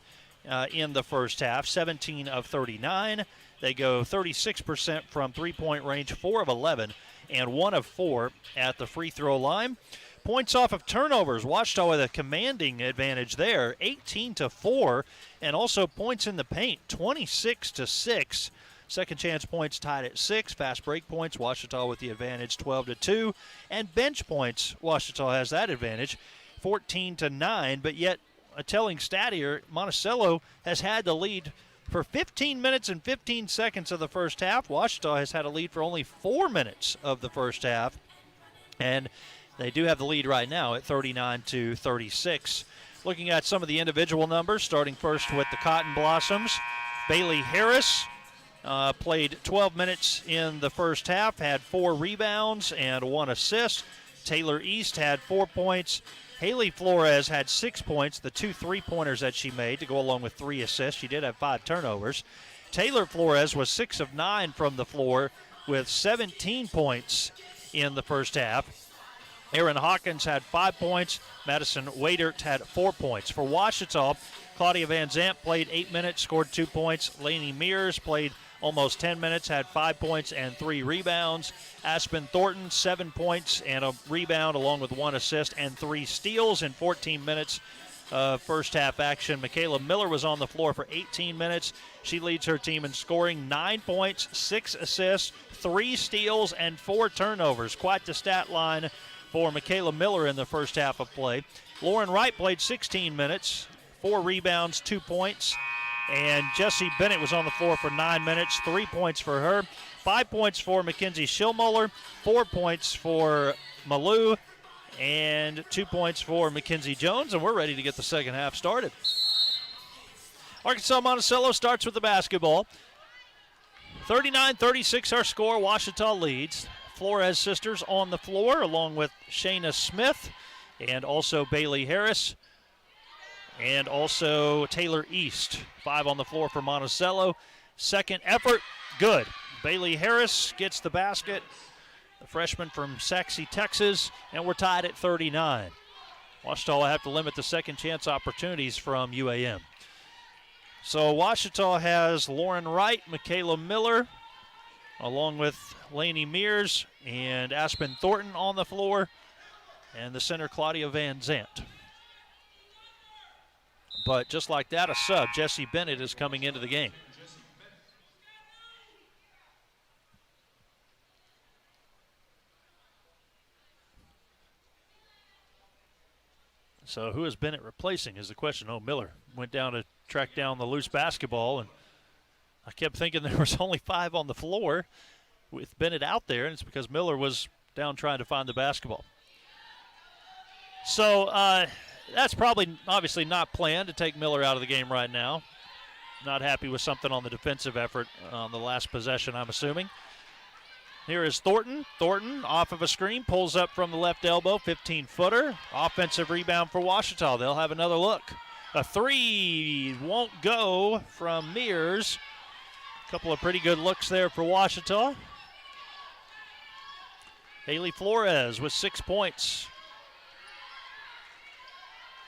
in the first half, 17 of 39. They go 36% from three-point range, 4 of 11, and 1 of 4 at the free throw line. Points off of turnovers, Ouachita with a commanding advantage there, 18-4, and also points in the paint, 26-6. Second chance points tied at 6. Fast break points, Ouachita with the advantage, 12-2. And bench points, Ouachita has that advantage, 14-9. But yet, a telling stat here, Monticello has had the lead for 15 minutes and 15 seconds of the first half. Ouachita has had a lead for only 4 minutes of the first half. And they do have the lead right now at 39-36. Looking at some of the individual numbers, starting first with the Cotton Blossoms. Bailey Harris played 12 minutes in the first half, had 4 rebounds and 1 assist. Taylor East had 4 points. Haley Flores had 6 points, the 2 3-pointers that she made to go along with 3 assists. She did have 5 turnovers. Taylor Flores was 6 of 9 from the floor with 17 points in the first half. Aaron Hawkins had 5 points. Madison Wadert had 4 points. For Ouachita, Claudia Van Zandt played 8 minutes, scored 2 points. Lainey Mears played almost 10 minutes, had 5 points and 3 rebounds. Aspen Thornton, 7 points and a rebound along with 1 assist and 3 steals in 14 minutes first half action. Michaela Miller was on the floor for 18 minutes. She leads her team in scoring, 9 points, 6 assists, 3 steals, and 4 turnovers. Quite the stat line for Michaela Miller in the first half of play. Lauren Wright played 16 minutes, 4 rebounds, 2 points. And Jessie Bennett was on the floor for 9 minutes, 3 points for her. 5 points for Mackenzie Schillmuller, 4 points for Malou, and 2 points for Mackenzie Jones. And we're ready to get the second half started. Arkansas Monticello starts with the basketball. 39-36 our score. Ouachita leads. Flores sisters on the floor along with Shayna Smith and also Bailey Harris and also Taylor East. 5 on the floor for Monticello. Second effort, good. Bailey Harris gets the basket, the freshman from Saxe, Texas, and we're tied at 39. Ouachita will have to limit the second chance opportunities from UAM. So Ouachita has Lauren Wright, Michaela Miller, along with Lainey Mears and Aspen Thornton on the floor, and the center Claudia Van Zandt. But just like that, a sub, Jessie Bennett, is coming into the game. So who is Bennett replacing is the question. Oh, Miller went down to track down the loose basketball, and I kept thinking there was only 5 on the floor with Bennett out there, and it's because Miller was down trying to find the basketball. So that's probably obviously not planned to take Miller out of the game right now. Not happy with something on the defensive effort on the last possession, I'm assuming. Here is Thornton. Thornton off of a screen, pulls up from the left elbow, 15-footer. Offensive rebound for Ouachita. They'll have another look. A 3 won't go from Mears. A couple of pretty good looks there for Ouachita. Haley Flores with 6 points.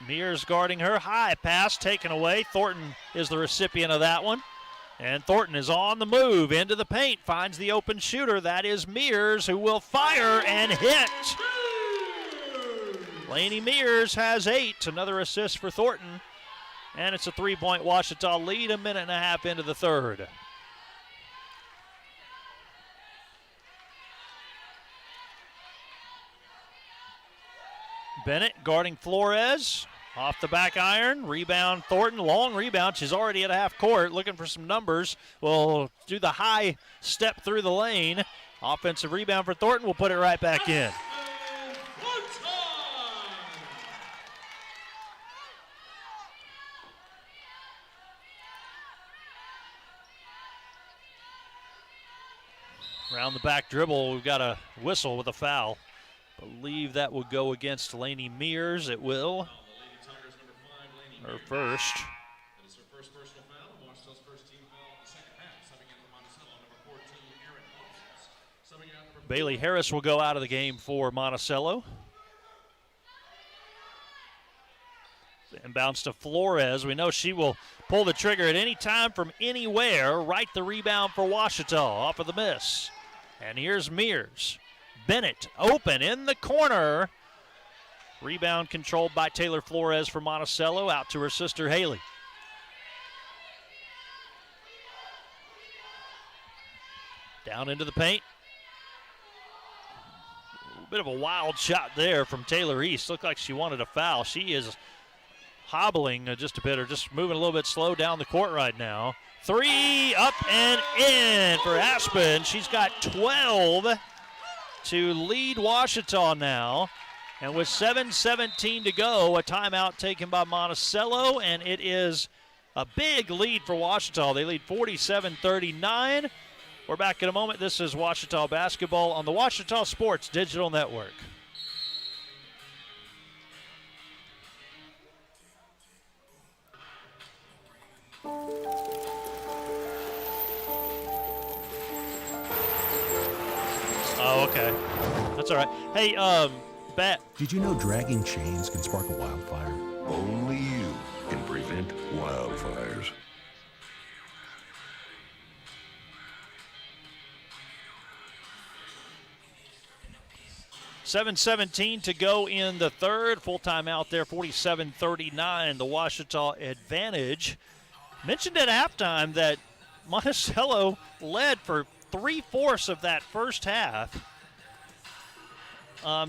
Mears guarding her. High pass taken away. Thornton is the recipient of that one. And Thornton is on the move into the paint, finds the open shooter. That is Mears, who will fire and hit. Lainey Mears has 8, another assist for Thornton. And it's a 3-point Ouachita lead, a minute and a half into the third. Bennett guarding Flores. Off the back iron, rebound Thornton, long rebound. She's already at half court, looking for some numbers. Will do the high step through the lane. Offensive rebound for Thornton, will put it right back in. Around the back dribble, we've got a whistle with a foul. Believe that will go against Lainey Mears. It will. Her first. That is her first personal foul. Ouachita's first team foul in the second half. Subbing in for Monticello, number 14, Aaron Moses. Subbing out number Bailey Harris will go out of the game for Monticello. Inbounds to Flores. We know she will pull the trigger at any time from anywhere. Right the rebound for Ouachita off of the miss. And here's Mears. Bennett open in the corner. Rebound controlled by Taylor Flores for Monticello, out to her sister Haley. Down into the paint. A bit of a wild shot there from Taylor East. Looked like she wanted a foul. She is hobbling just a bit, or just moving a little bit slow down the court right now. 3 up and in for Aspen. She's got 12 to lead Ouachita now. And with 7:17 to go, a timeout taken by Monticello, and it is a big lead for Ouachita. They lead 47-39. We're back in a moment. This is Ouachita basketball on the Ouachita Sports Digital Network. Oh, okay. That's all right. Hey, Bat. Did you know dragging chains can spark a wildfire? Only you can prevent wildfires. $7:17 to go in the third. Full time out there, 47-39, the Ouachita advantage. Mentioned at halftime that Monticello led for 3/4 of that first half.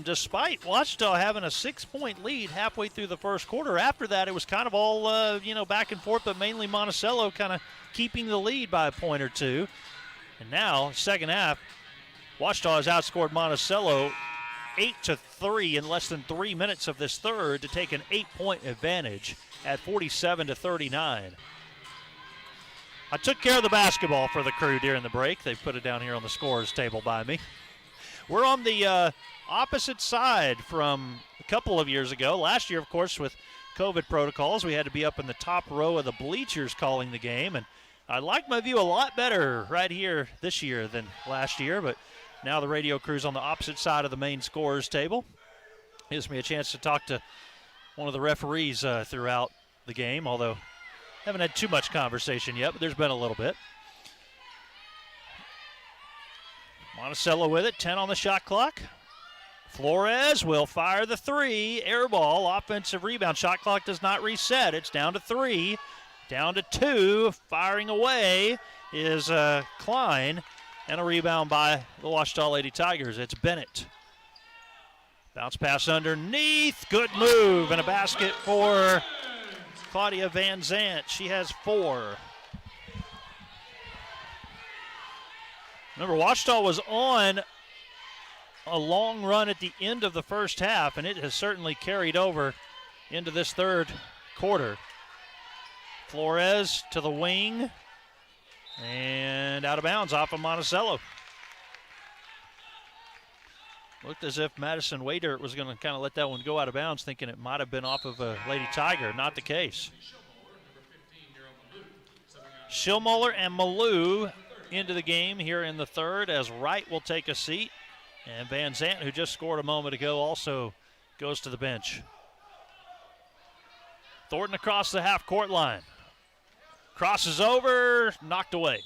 despite Ouachita having a 6-point lead halfway through the first quarter. After that, it was kind of all, back and forth, but mainly Monticello kind of keeping the lead by a point or two. And now, second half, Ouachita has outscored Monticello 8-3 in less than 3 minutes of this third to take an 8-point advantage at 47-39. I took care of the basketball for the crew during the break. They put it down here on the scorers table by me. We're on the opposite side from a couple of years ago. Last year, of course, with COVID protocols, we had to be up in the top row of the bleachers calling the game, and I like my view a lot better right here this year than last year, but now the radio crew's on the opposite side of the main scorers table. Gives me a chance to talk to one of the referees throughout the game, although haven't had too much conversation yet, but there's been a little bit. Monticello with it, 10 on the shot clock. Flores will fire the three. Air ball, offensive rebound. Shot clock does not reset. It's down to 3, down to 2. Firing away is Klein, and a rebound by the Ouachita Lady Tigers. It's Bennett. Bounce pass underneath. Good move, and a basket for Claudia Van Zant. She has 4. Remember, Ouachita was on a long run at the end of the first half, and it has certainly carried over into this third quarter. Flores to the wing, and out of bounds off of Monticello. Looked as if Madison Waydirt was going to kind of let that one go out of bounds, thinking it might have been off of a Lady Tiger. Not the case. Schillmoller and Malou into the game here in the third, as Wright will take a seat. And Van Zant, who just scored a moment ago, also goes to the bench. Thornton across the half-court line. Crosses over, knocked away.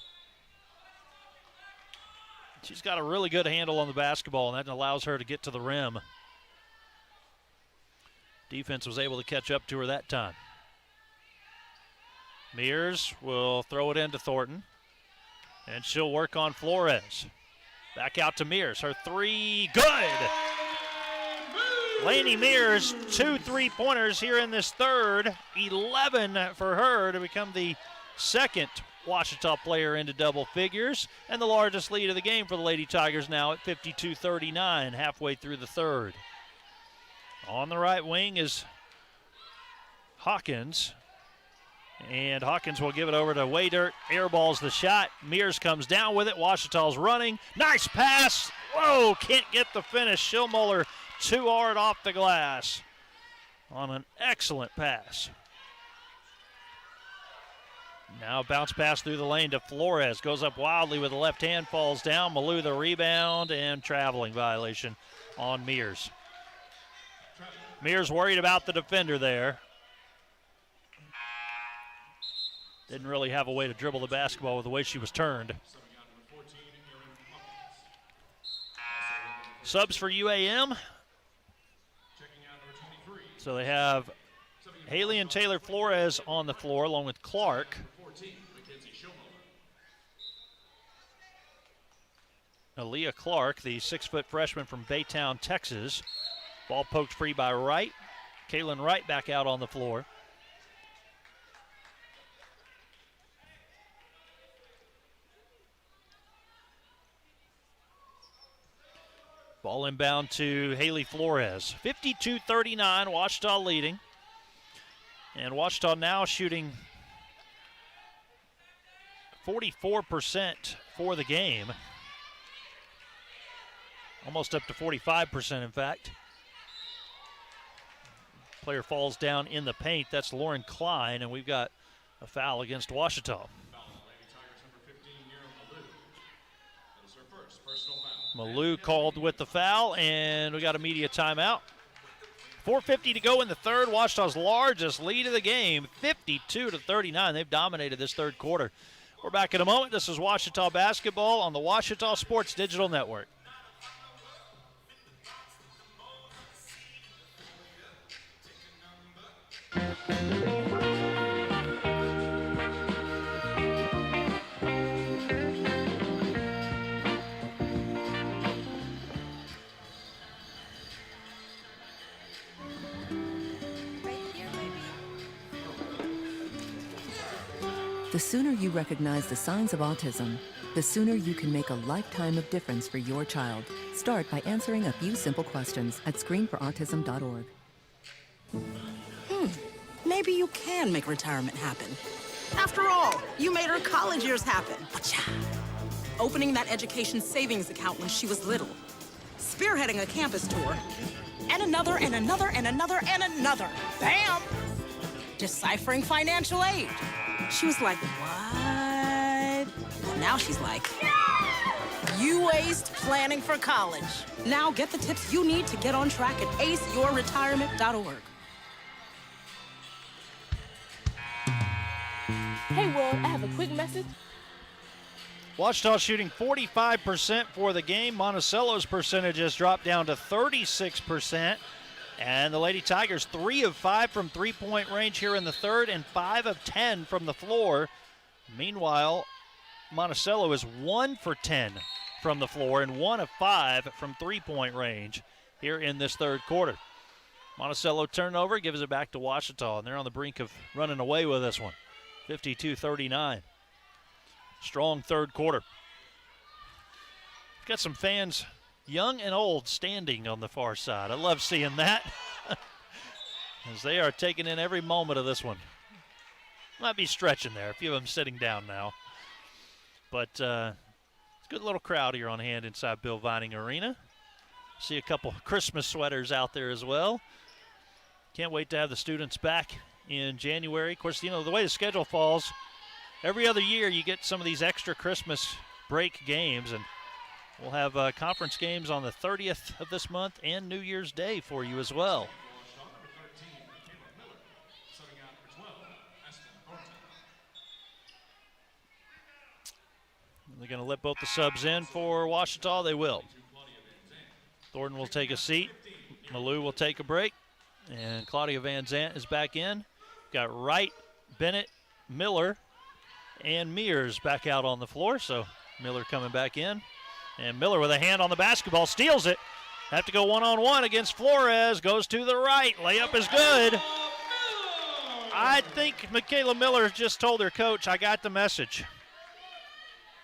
She's got a really good handle on the basketball, and that allows her to get to the rim. Defense was able to catch up to her that time. Mears will throw it into Thornton, and she'll work on Flores. Back out to Mears. Her 3, good! Lainey Mears, 2 3-pointers here in this third. 11 for her to become the second Ouachita player into double figures, and the largest lead of the game for the Lady Tigers now at 52-39, halfway through the third. On the right wing is Hawkins, and Hawkins will give it over to Waydirt. Airballs the shot. Mears comes down with it. Ouachita's running. Nice pass. Whoa, can't get the finish. Schillmoller too hard off the glass on an excellent pass. Now bounce pass through the lane to Flores. Goes up wildly with the left hand, falls down. Malou the rebound, and traveling violation on Mears. Mears worried about the defender there. Didn't really have a way to dribble the basketball with the way she was turned. Subs for UAM. So they have Haley and Taylor Flores on the floor along with Clark. Aaliyah Clark, the 6-foot freshman from Baytown, Texas. Ball poked free by Wright. Kaylin Wright back out on the floor. Ball inbound to Haley Flores. 52-39, Ouachita leading. And Ouachita now shooting 44% for the game. Almost up to 45%, in fact. Player falls down in the paint. That's Lauren Klein, and we've got a foul against Ouachita. Malou called with the foul, and we got a media timeout. 4:50 to go in the third. Ouachita's largest lead of the game, 52-39. They've dominated this third quarter. We're back in a moment. This is Ouachita basketball on the Ouachita Sports Digital Network. The sooner you recognize the signs of autism, the sooner you can make a lifetime of difference for your child. Start by answering a few simple questions at screenforautism.org. Maybe you can make retirement happen. After all, you made her college years happen. Opening that education savings account when she was little. Spearheading a campus tour. And another, and another, and another, and another. Bam! Deciphering financial aid. She was like, what? Well, now she's like, you aced planning for college. Now get the tips you need to get on track at aceyourretirement.org. Hey, world, I have a quick message. Ouachita shooting 45% for the game. Monticello's percentage has dropped down to 36%. And the Lady Tigers 3 of 5 from three-point range here in the third and 5 of 10 from the floor. Meanwhile, Monticello is 1 for 10 from the floor and 1 of 5 from three-point range here in this third quarter. Monticello turnover gives it back to Ouachita, and they're on the brink of running away with this one. 52-39. Strong third quarter. Got some fans, young and old, standing on the far side. I love seeing that as they are taking in every moment of this one. Might be stretching there, a few of them sitting down now. But it's a good little crowd here on hand inside Bill Vining Arena. See a couple Christmas sweaters out there as well. Can't wait to have the students back in January. Of course, you know, the way the schedule falls, every other year you get some of these extra Christmas break games, and we'll have conference games on the 30th of this month and New Year's Day for you as well. They're going to let both the subs in for Ouachita. They will. Thornton will take a seat. Malou will take a break. And Claudia Van Zant is back in. Got Wright, Bennett, Miller, and Mears back out on the floor. So Miller coming back in. And Miller with a hand on the basketball, steals it. Have to go one-on-one against Flores. Goes to the right. Layup is good. I think Michaela Miller just told her coach, I got the message.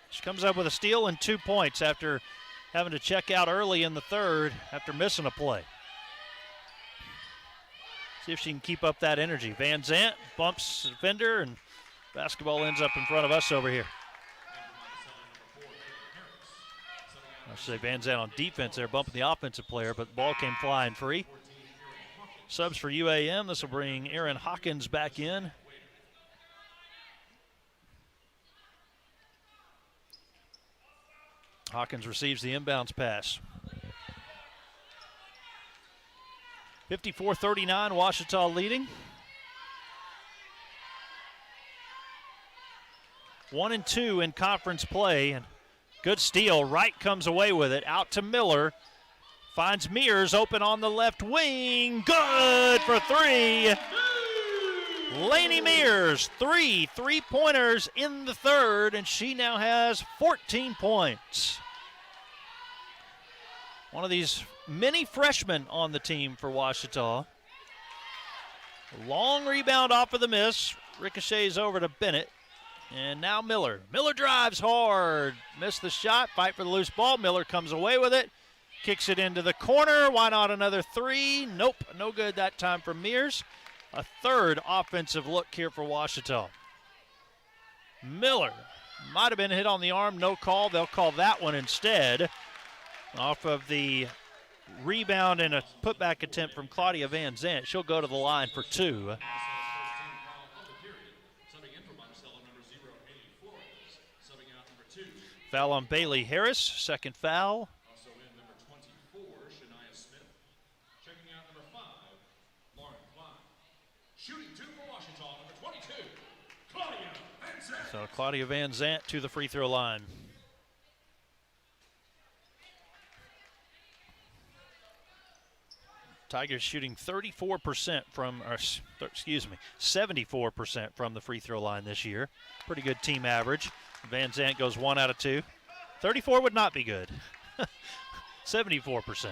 She comes up with a steal and 2 points after having to check out early in the third after missing a play. See if she can keep up that energy. Van Zant bumps the defender, and basketball ends up in front of us over here. I should say Van Zant on defense there, bumping the offensive player, but the ball came flying free. Subs for UAM. This will bring Aaron Hawkins back in. Hawkins receives the inbounds pass. 54-39, Ouachita leading. 1-2 in conference play, and good steal. Wright comes away with it. Out to Miller. Finds Mears open on the left wing. Good for three. Lainey Mears, 3 3-pointers in the third, and she now has 14 points. One of these many freshmen on the team for Ouachita. Long rebound off of the miss. Ricochets over to Bennett. And now Miller. Miller drives hard. Missed the shot. Fight for the loose ball. Miller comes away with it. Kicks it into the corner. Why not another three? Nope. No good that time for Mears. A third offensive look here for Ouachita. Miller might have been hit on the arm. No call. They'll call that one instead. Off of the rebound and a putback attempt from Claudia Van Zant. She'll go to the line for two. Foul on Bailey Harris, second foul. Also in number 24, Shania Smith. Checking out number 5, Lauren Klein. Shooting two for Ouachita, number 22, Claudia Van Zant. So Claudia Van Zant to the free throw line. Tigers shooting 34% from, 74% from the free throw line this year. Pretty good team average. Van Zant goes 1 out of 2. 34 would not be good. 74%.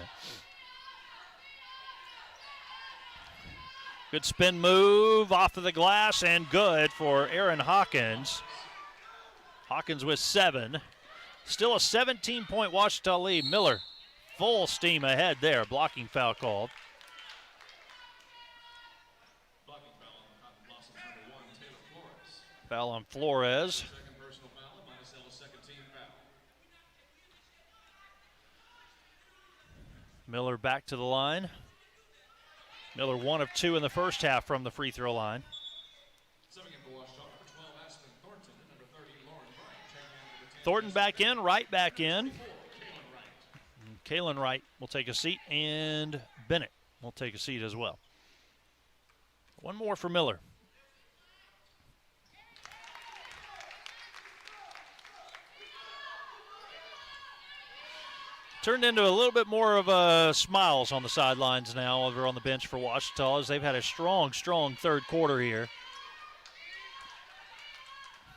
Good spin move off of the glass and good for Aaron Hawkins. Hawkins with 7. Still a 17-point Ouachita lead. Miller full steam ahead there. Blocking foul called. Foul on Flores. Second personal foul at Monticello's second team foul. Miller back to the line. Miller 1 of 2 in the first half from the free throw line. Subbing in for Ouachita, number 12, Aspen Thornton, and number 30, Lauren Wright. Checking out number 10, Thornton back in, Wright back in. Kalen Wright will take a seat, and Bennett will take a seat as well. One more for Miller. Turned into a little bit more of smiles on the sidelines now over on the bench for Ouachita as they've had a strong third quarter here.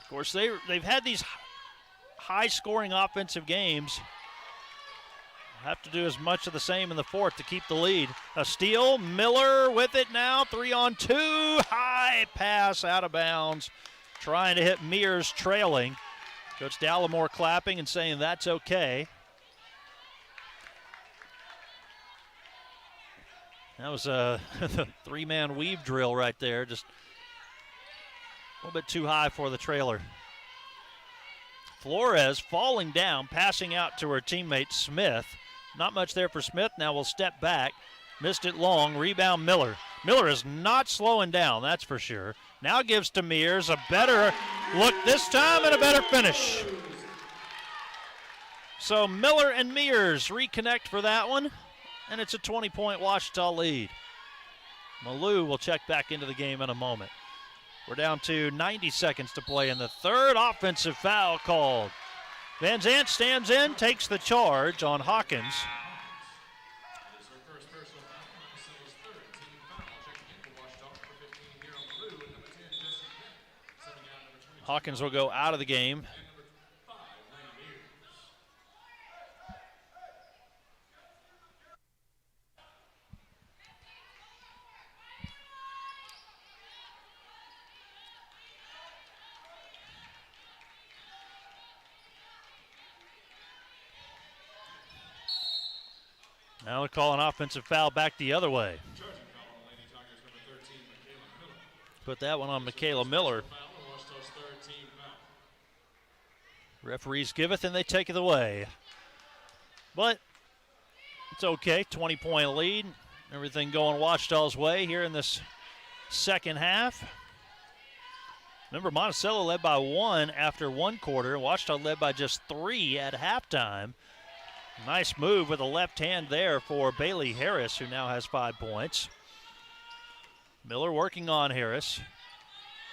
Of course, they've had these high-scoring offensive games. Have to do as much of the same in the fourth to keep the lead. A steal, Miller with it now, 3-on-2, high pass out of bounds, trying to hit Mears trailing. Coach Dallimore clapping and saying that's okay. That was a three-man weave drill right there, just a little bit too high for the trailer. Flores falling down, passing out to her teammate Smith. Not much there for Smith. Now will step back. Missed it long. Rebound Miller. Miller is not slowing down, that's for sure. Now gives to Mears a better look this time and a better finish. So Miller and Mears reconnect for that one, and it's a 20-point Ouachita lead. Malou will check back into the game in a moment. We're down to 90 seconds to play in the third. Offensive foul called. Van Zant stands in, takes the charge on Hawkins. This is her first personal foul, Monticello's third team foul. Checking in for Ouachita, number 15, here on blue, and number 10, Jesse Bennett. Subbing out number 22. Hawkins will go out of the game. Now they'll call an offensive foul back the other way. Put that one on Michaela Miller. Referees giveth and they take it away. But it's okay, 20-point lead. Everything going Ouachita's way here in this second half. Remember, Monticello led by 1 after 1 quarter. Ouachita led by just 3 at halftime. Nice move with a left hand there for Bailey Harris, who now has 5 points. Miller working on Harris.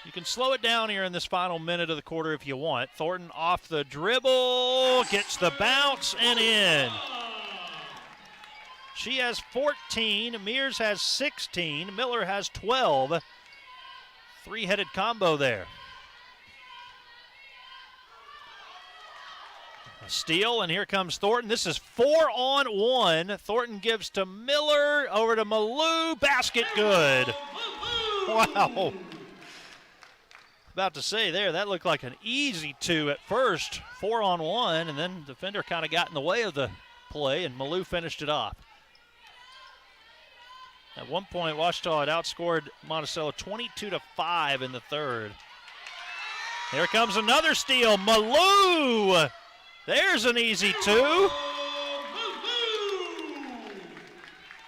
You can slow it down here in this final minute of the quarter if you want. Thornton off the dribble, gets the bounce and in. She has 14, Mears has 16, Miller has 12. Three-headed combo there. A steal, and here comes Thornton. This is 4-on-1. Thornton gives to Miller, over to Malou, basket good. Wow. About to say there, that looked like an easy 2 at first. 4-on-1, and then the defender kind of got in the way of the play, and Malou finished it off. At one point, Ouachita had outscored Monticello 22-5 in the third. Here comes another steal. Malou! There's an easy 2.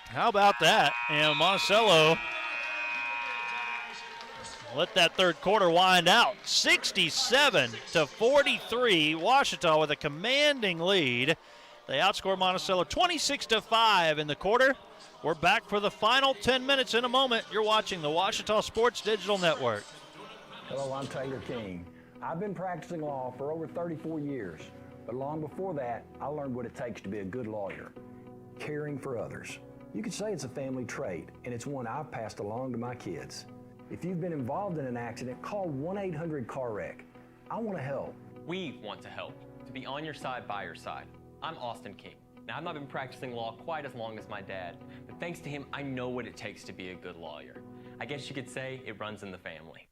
How about that? And Monticello let that third quarter wind out. 67-43. Ouachita with a commanding lead. They outscored Monticello 26-5 in the quarter. We're back for the final 10 minutes in a moment. You're watching the Ouachita Sports Digital Network. Hello, I'm Taylor King. I've been practicing law for over 34 years. But long before that, I learned what it takes to be a good lawyer, caring for others. You could say it's a family trait, and it's one I've passed along to my kids. If you've been involved in an accident, call 1-800-CAR-WRECK. I want to help. We want to help, to be on your side, by your side. I'm Austin King. Now, I've not been practicing law quite as long as my dad, but thanks to him, I know what it takes to be a good lawyer. I guess you could say it runs in the family.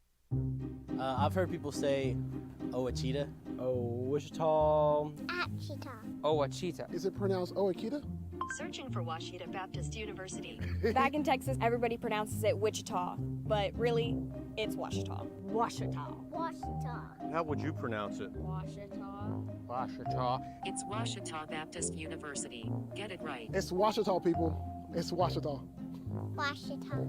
I've heard people say Ouachita. Ouachita. Ouachita. Is it pronounced Ouachita? Searching for Ouachita Baptist University. Back in Texas, everybody pronounces it Wichita, but really, it's Ouachita. Ouachita. Ouachita. How would you pronounce it? Ouachita. Ouachita. It's Ouachita Baptist University. Get it right. It's Ouachita, people. It's Ouachita. Ouachita.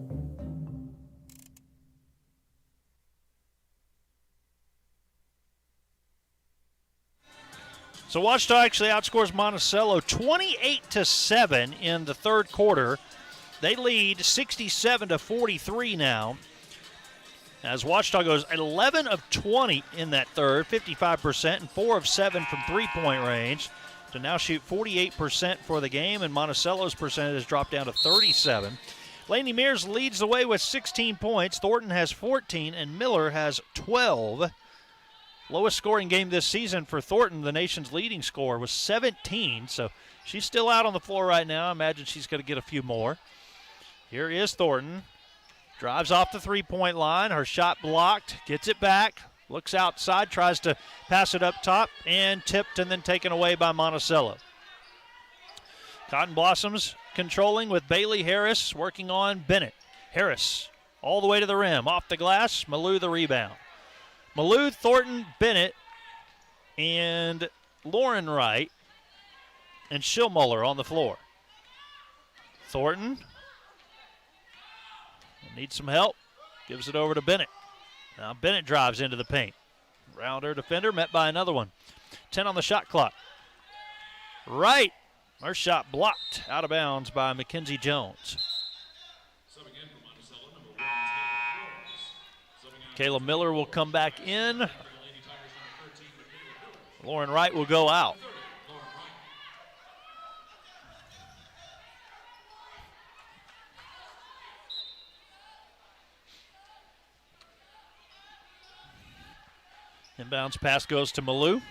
So Ouachita actually outscores Monticello 28-7 in the third quarter. They lead 67-43 now. As Ouachita goes 11 of 20 in that third, 55%, and 4 of 7 from three-point range to now shoot 48% for the game, and Monticello's percentage has dropped down to 37. Laney Mears leads the way with 16 points. Thornton has 14, and Miller has 12. Lowest scoring game this season for Thornton, the nation's leading scorer, was 17, so she's still out on the floor right now. I imagine she's going to get a few more. Here is Thornton. Drives off the three-point line. Her shot blocked, gets it back, looks outside, tries to pass it up top, and tipped and then taken away by Monticello. Cotton Blossoms controlling with Bailey Harris working on Bennett. Harris all the way to the rim, off the glass, Malou the rebound. Malou, Thornton, Bennett, and Lauren Wright, and Schillmuller on the floor. Thornton needs some help, gives it over to Bennett. Now Bennett drives into the paint. Around her defender, met by another one. 10 on the shot clock. Wright, her shot blocked out of bounds by Mackenzie Jones. Kayla Miller will come back in. Lauren Wright will go out. Inbounds pass goes to Malou.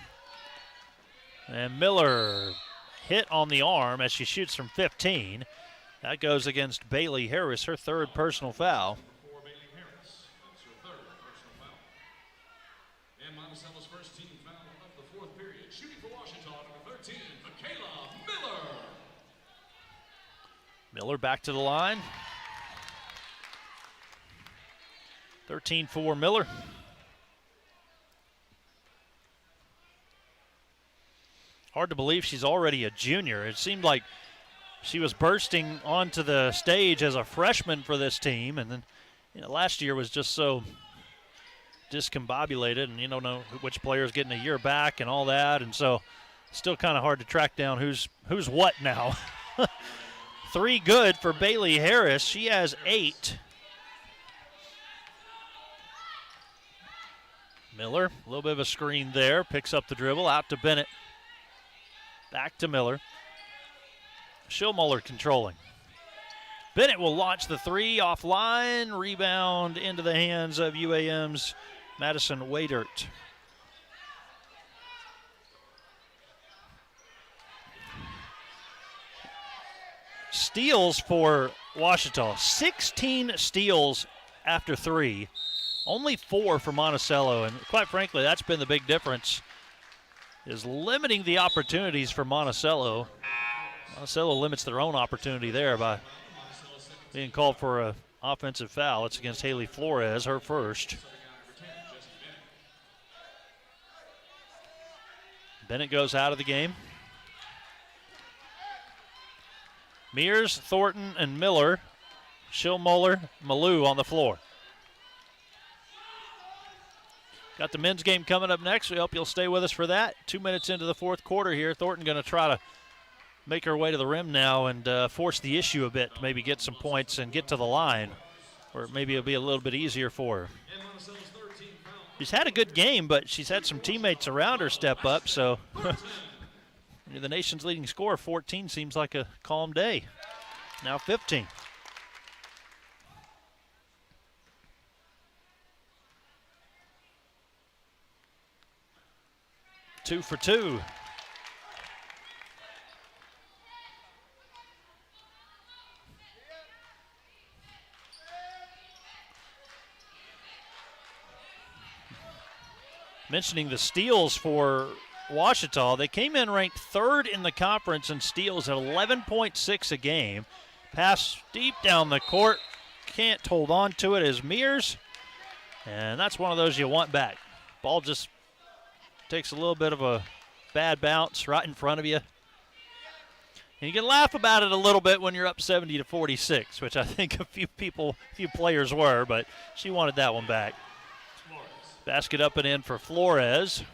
And Miller hit on the arm as she shoots from 15. That goes against Bailey Harris, her third personal foul. And Monticello's first team foul of the fourth period. Shooting for Ouachita, number 13, Michaela Miller. Miller back to the line. 13 for Miller. Hard to believe she's already a junior. It seemed like she was bursting onto the stage as a freshman for this team, and then last year was just so discombobulated, and you don't know which player's getting a year back and all that, and so still kind of hard to track down who's what now. 3 good for Bailey Harris. She has 8. Miller, a little bit of a screen there, picks up the dribble, out to Bennett. Back to Miller. Schillmuller controlling. Bennett will launch the 3 offline. Rebound into the hands of UAM's Madison Waydert. Steals for Ouachita. 16 steals after 3. Only 4 for Monticello, and quite frankly, that's been the big difference, is limiting the opportunities for Monticello. Monticello limits their own opportunity there by being called for an offensive foul. It's against Haley Flores, her first. Bennett goes out of the game. Mears, Thornton, and Miller. Schillmuller, Malou on the floor. Got the men's game coming up next. We hope you'll stay with us for that. 2 minutes into the fourth quarter here. Thornton going to try to make her way to the rim now and force the issue a bit to maybe get some points and get to the line, or maybe it'll be a little bit easier for her. She's had a good game, but she's had some teammates around her step up, so the nation's leading scorer, 14, seems like a calm day. Now 15. Two for 2. Mentioning the steals for Ouachita, they came in ranked 3rd in the conference in steals at 11.6 a game. Pass deep down the court. Can't hold on to it as Mears. And that's one of those you want back. Ball just takes a little bit of a bad bounce right in front of you. And you can laugh about it a little bit when you're up 70-46, which I think a few players were, but she wanted that one back. Basket up and in for Flores.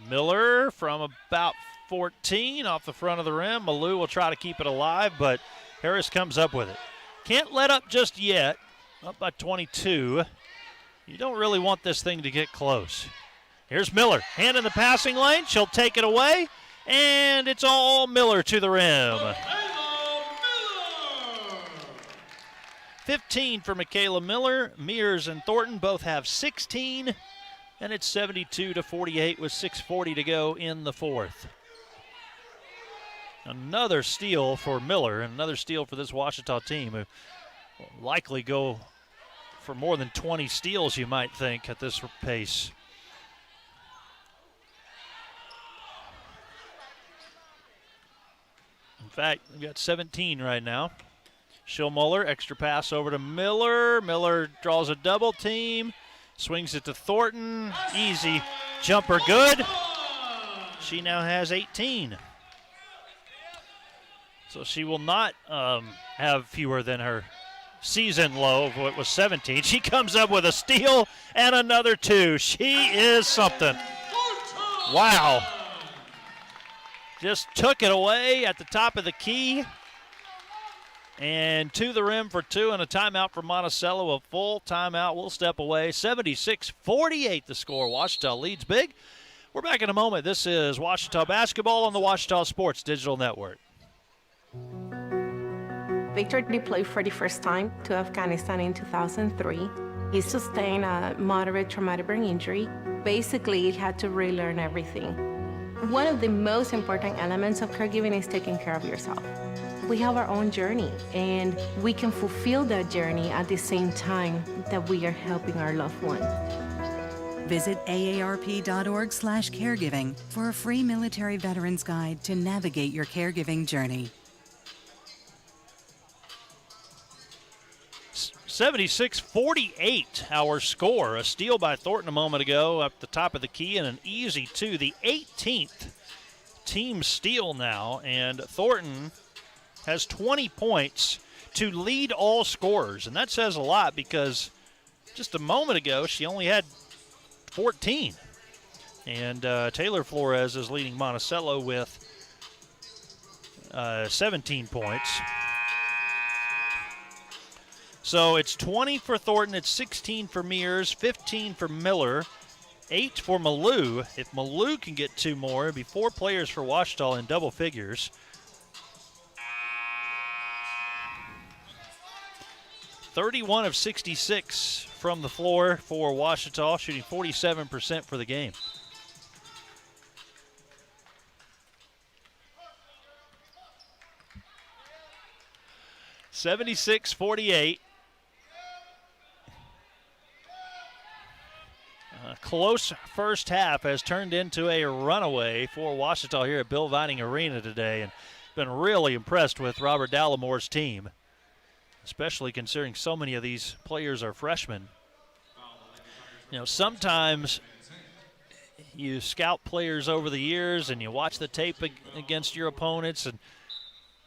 Miller from about 14 off the front of the rim. Malou will try to keep it alive, but Harris comes up with it. Can't let up just yet. Up by 22. You don't really want this thing to get close. Here's Miller. Hand in the passing lane. She'll take it away. And it's all Miller to the rim. 15 for Michaela Miller. Mears and Thornton both have 16. And it's 72-48 with 6:40 to go in the fourth. Another steal for Miller and another steal for this Ouachita team, who will likely go for more than 20 steals, you might think, at this pace. In fact, we've got 17 right now. Schillmuller, extra pass over to Miller. Miller draws a double team. Swings it to Thornton. Easy jumper, good. She now has 18. So she will not have fewer than her season low of what was 17. She comes up with a steal and another 2. She is something. Wow. Just took it away at the top of the key. And to the rim for 2 and a timeout for Monticello. A full timeout. We'll step away. 76-48 the score. Ouachita leads big. We're back in a moment. This is Ouachita basketball on the Ouachita Sports Digital Network. Victor deployed for the first time to Afghanistan in 2003. He sustained a moderate traumatic brain injury. Basically, he had to relearn everything. One of the most important elements of caregiving is taking care of yourself. We have our own journey, and we can fulfill that journey at the same time that we are helping our loved one. Visit aarp.org/caregiving for a free military veterans guide to navigate your caregiving journey. 76-48 our score. A steal by Thornton a moment ago up the top of the key and an easy 2. The 18th team steal now, and Thornton has 20 points to lead all scorers. And that says a lot because just a moment ago she only had 14. And Taylor Flores is leading Monticello with 17 points. So it's 20 for Thornton, it's 16 for Mears, 15 for Miller, 8 for Malou. If Malou can get 2 more, it'd be 4 players for Ouachita in double figures. 31 of 66 from the floor for Ouachita, shooting 47% for the game. (76-48). A close first half has turned into a runaway for Ouachita here at Bill Vining Arena today, and been really impressed with Robert Dallamore's team, especially considering so many of these players are freshmen. You know, sometimes you scout players over the years and you watch the tape against your opponents, and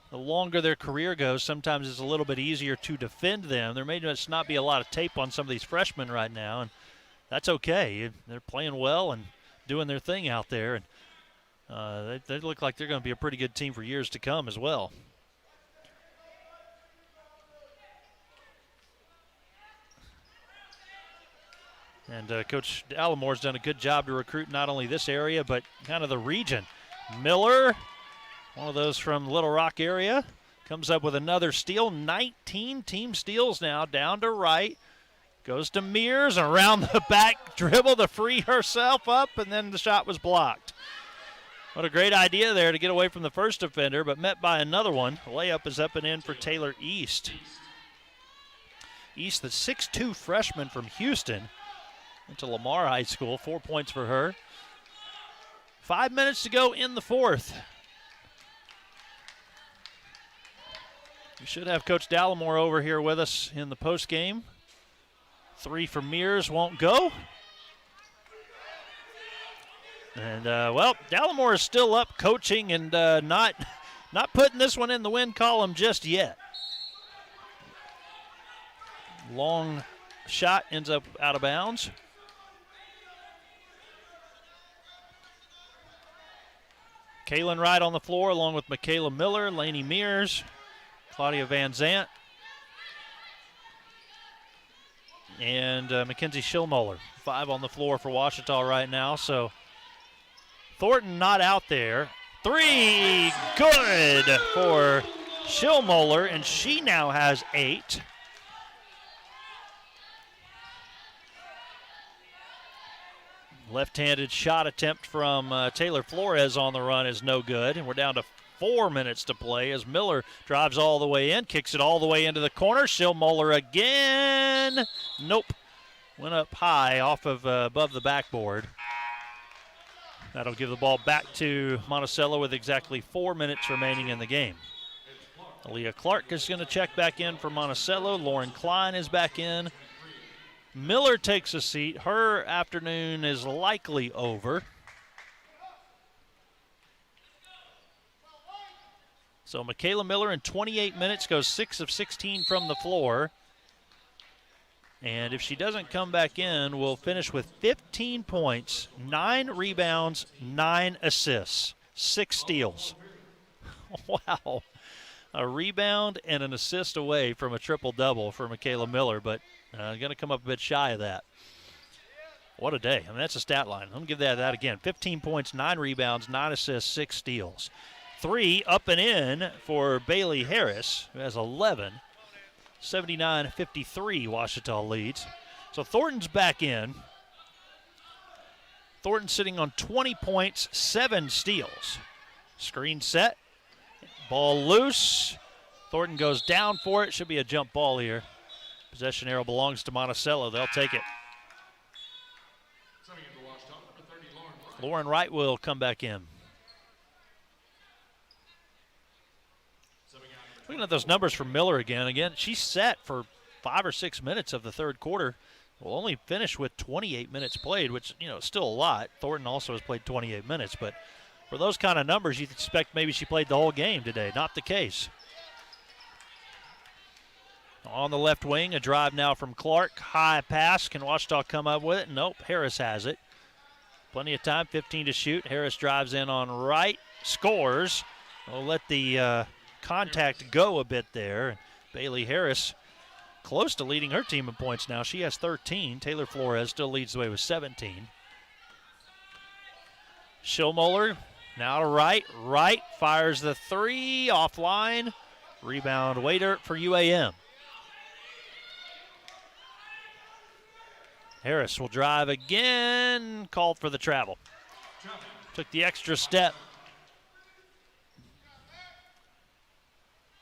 the longer their career goes, sometimes it's a little bit easier to defend them. There may just not be a lot of tape on some of these freshmen right now, and that's okay. They're playing well and doing their thing out there, and they look like they're going to be a pretty good team for years to come as well. And Coach Dallamore's done a good job to recruit not only this area, but kind of the region. Miller, one of those from Little Rock area, comes up with another steal. 19 team steals now, down to right. Goes to Mears, around the back dribble to free herself up, and then the shot was blocked. What a great idea there to get away from the first defender, but met by another one. The layup is up and in for Taylor East. East, the 6'2 freshman from Houston. Went to Lamar High School, 4 points for her. 5 minutes to go in the fourth. We should have Coach Dallimore over here with us in the post game. 3 for Mears won't go. And, well, Dallimore is still up coaching and not putting this one in the win column just yet. Long shot ends up out of bounds. Kaylin Wright on the floor along with Michaela Miller, Lainey Mears, Claudia Van Zant, and Mackenzie Schillmoller. 5 on the floor for Ouachita right now. So Thornton not out there. 3, good for Schillmoller, and she now has 8. Left-handed shot attempt from Taylor Flores on the run is no good, and we're down to 4 minutes to play as Miller drives all the way in, kicks it all the way into the corner. Schillmoller again. Nope. Went up high off of above the backboard. That'll give the ball back to Monticello with exactly 4 minutes remaining in the game. Aaliyah Clark is going to check back in for Monticello. Lauren Klein is back in. Miller takes a seat. Her afternoon is likely over. So Michaela Miller in 28 minutes goes 6 of 16 from the floor. And if she doesn't come back in, we'll finish with 15 points, 9 rebounds, 9 assists, 6 steals. Wow. A rebound and an assist away from a triple-double for Michaela Miller, but going to come up a bit shy of that. What a day. I mean, that's a stat line. Let me give that again. 15 points, 9 rebounds, 9 assists, 6 steals. 3 up and in for Bailey Harris, who has 11. 79-53, Ouachita leads. So Thornton's back in. Thornton sitting on 20 points, 7 steals. Screen set. Ball loose. Thornton goes down for it. Should be a jump ball here. Possession arrow belongs to Monticello. They'll take it. Lauren Wright will come back in. Looking at those numbers for Miller again. Again, she's set for 5 or 6 minutes of the third quarter. Will only finish with 28 minutes played, which, you know, is still a lot. Thornton also has played 28 minutes, but for those kind of numbers, you'd expect maybe she played the whole game today. Not the case. On the left wing, a drive now from Clark. High pass. Can Ouachita come up with it? Nope. Harris has it. Plenty of time. 15 to shoot. Harris drives in on right. Scores. We'll let the contact go a bit there. Bailey Harris close to leading her team in points now. She has 13. Taylor Flores still leads the way with 17. Schillmoller now to right. Right fires the 3 offline. Rebound Waiter for UAM. Harris will drive again. Called for the travel. Took the extra step.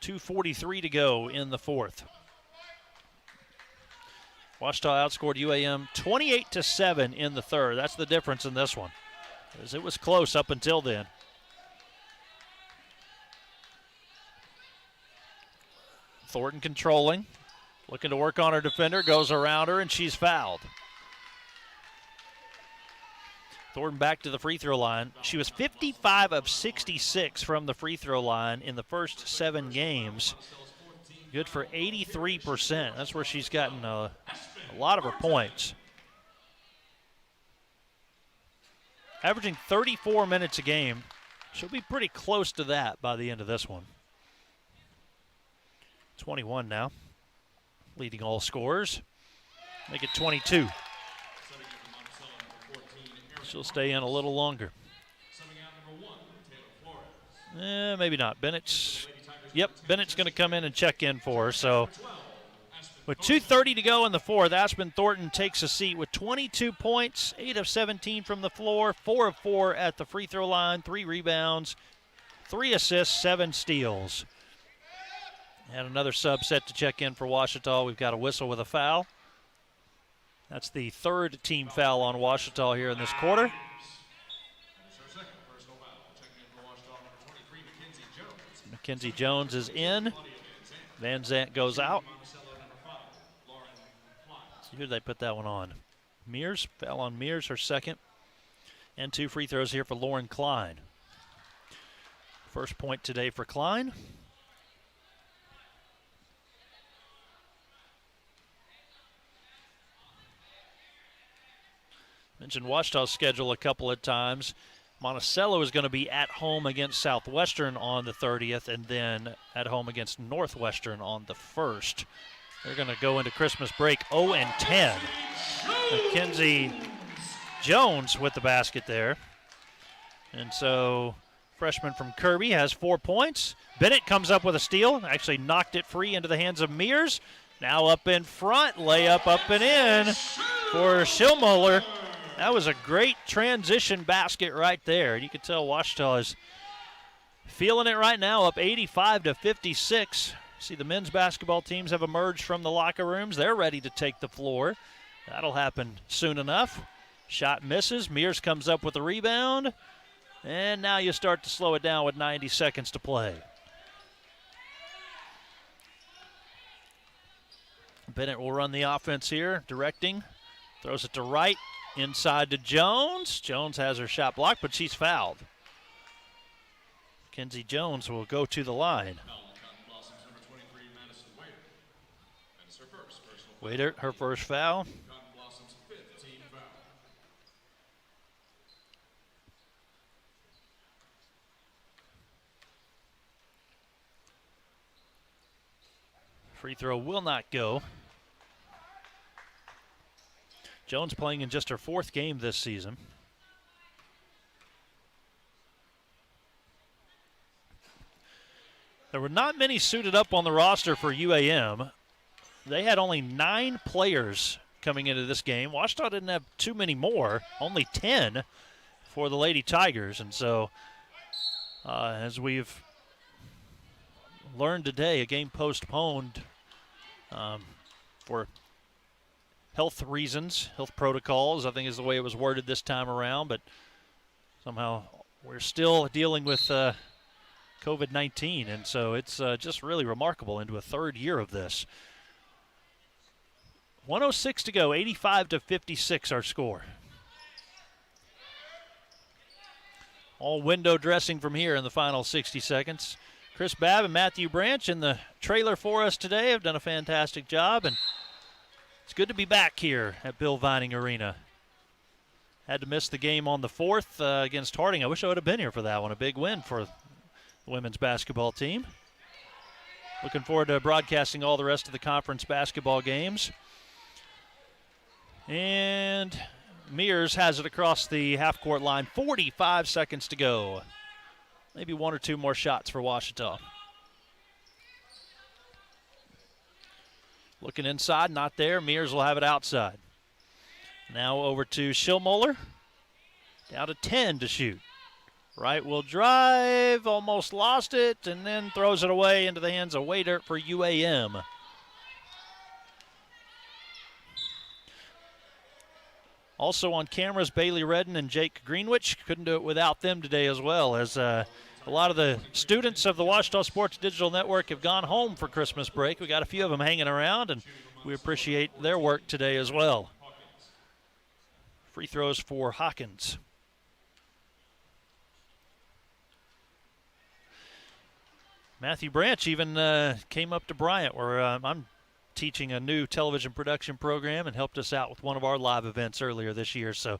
2:43 to go in the fourth. Ouachita outscored UAM 28-7 in the third. That's the difference in this one, as it was close up until then. Thornton controlling, looking to work on her defender, goes around her, and she's fouled. Thornton back to the free throw line. She was 55 of 66 from the free throw line in the first 7 games. Good for 83%. That's where she's gotten a lot of her points. Averaging 34 minutes a game. She'll be pretty close to that by the end of this one. 21 now. Leading all scorers. Make it 22. She'll stay in a little longer. Maybe not. Bennett's going to come in and check in for her. So with 2:30 to go in the fourth, Aspen Thornton takes a seat with 22 points, 8 of 17 from the floor, 4 of 4 at the free throw line, 3 rebounds, 3 assists, 7 steals. And another sub set to check in for Ouachita. We've got a whistle with a foul. That's the third team foul on Ouachita here in this quarter. Mackenzie Jones is in. Van Zant goes out. So who did they put that one on? Mears, foul on Mears, her second. And 2 free throws here for Lauren Klein. First point today for Klein. Mentioned Ouachita's schedule a couple of times. Monticello is going to be at home against Southwestern on the 30th and then at home against Northwestern on the 1st. They're going to go into Christmas break 0-10. Mackenzie Jones with the basket there. And so freshman from Kirby has 4 points. Bennett comes up with a steal, actually knocked it free into the hands of Mears. Now up in front, layup up and in for Schillmuller. That was a great transition basket right there. You can tell Ouachita is feeling it right now, up 85-56. See, the men's basketball teams have emerged from the locker rooms. They're ready to take the floor. That'll happen soon enough. Shot misses. Mears comes up with a rebound. And now you start to slow it down with 90 seconds to play. Bennett will run the offense here, directing. Throws it to Wright. Inside to Jones. Jones has her shot blocked, but she's fouled. Mackenzie Jones will go to the line. Waiter, her first foul. Free throw will not go. Jones playing in just her 4th game this season. There were not many suited up on the roster for UAM. They had only 9 players coming into this game. Ouachita didn't have too many more, only 10 for the Lady Tigers. And so, as we've learned today, a game postponed for health reasons, health protocols, I think is the way it was worded this time around, but somehow we're still dealing with COVID-19, and so it's just really remarkable into a 3rd year of this. 106 to go, 85-56 our score. All window dressing from here in the final 60 seconds. Chris Babb and Matthew Branch in the trailer for us today have done a fantastic job, and it's good to be back here at Bill Vining Arena. Had to miss the game on the 4th against Harding. I wish I would have been here for that one. A big win for the women's basketball team. Looking forward to broadcasting all the rest of the conference basketball games. And Mears has it across the half-court line. 45 seconds to go. Maybe 1 or 2 more shots for Ouachita. Looking inside, not there. Mears will have it outside. Now over to Schillmuller. Down to 10 to shoot. Wright will drive, almost lost it, and then throws it away into the hands of Wader for UAM. Also on cameras, Bailey Redden and Jake Greenwich. Couldn't do it without them today as well, as a lot of the students of the Ouachita Sports Digital Network have gone home for Christmas break. We got a few of them hanging around, and we appreciate their work today as well. Free throws for Hawkins. Matthew Branch even came up to Bryant, where I'm teaching a new television production program, and helped us out with one of our live events earlier this year. So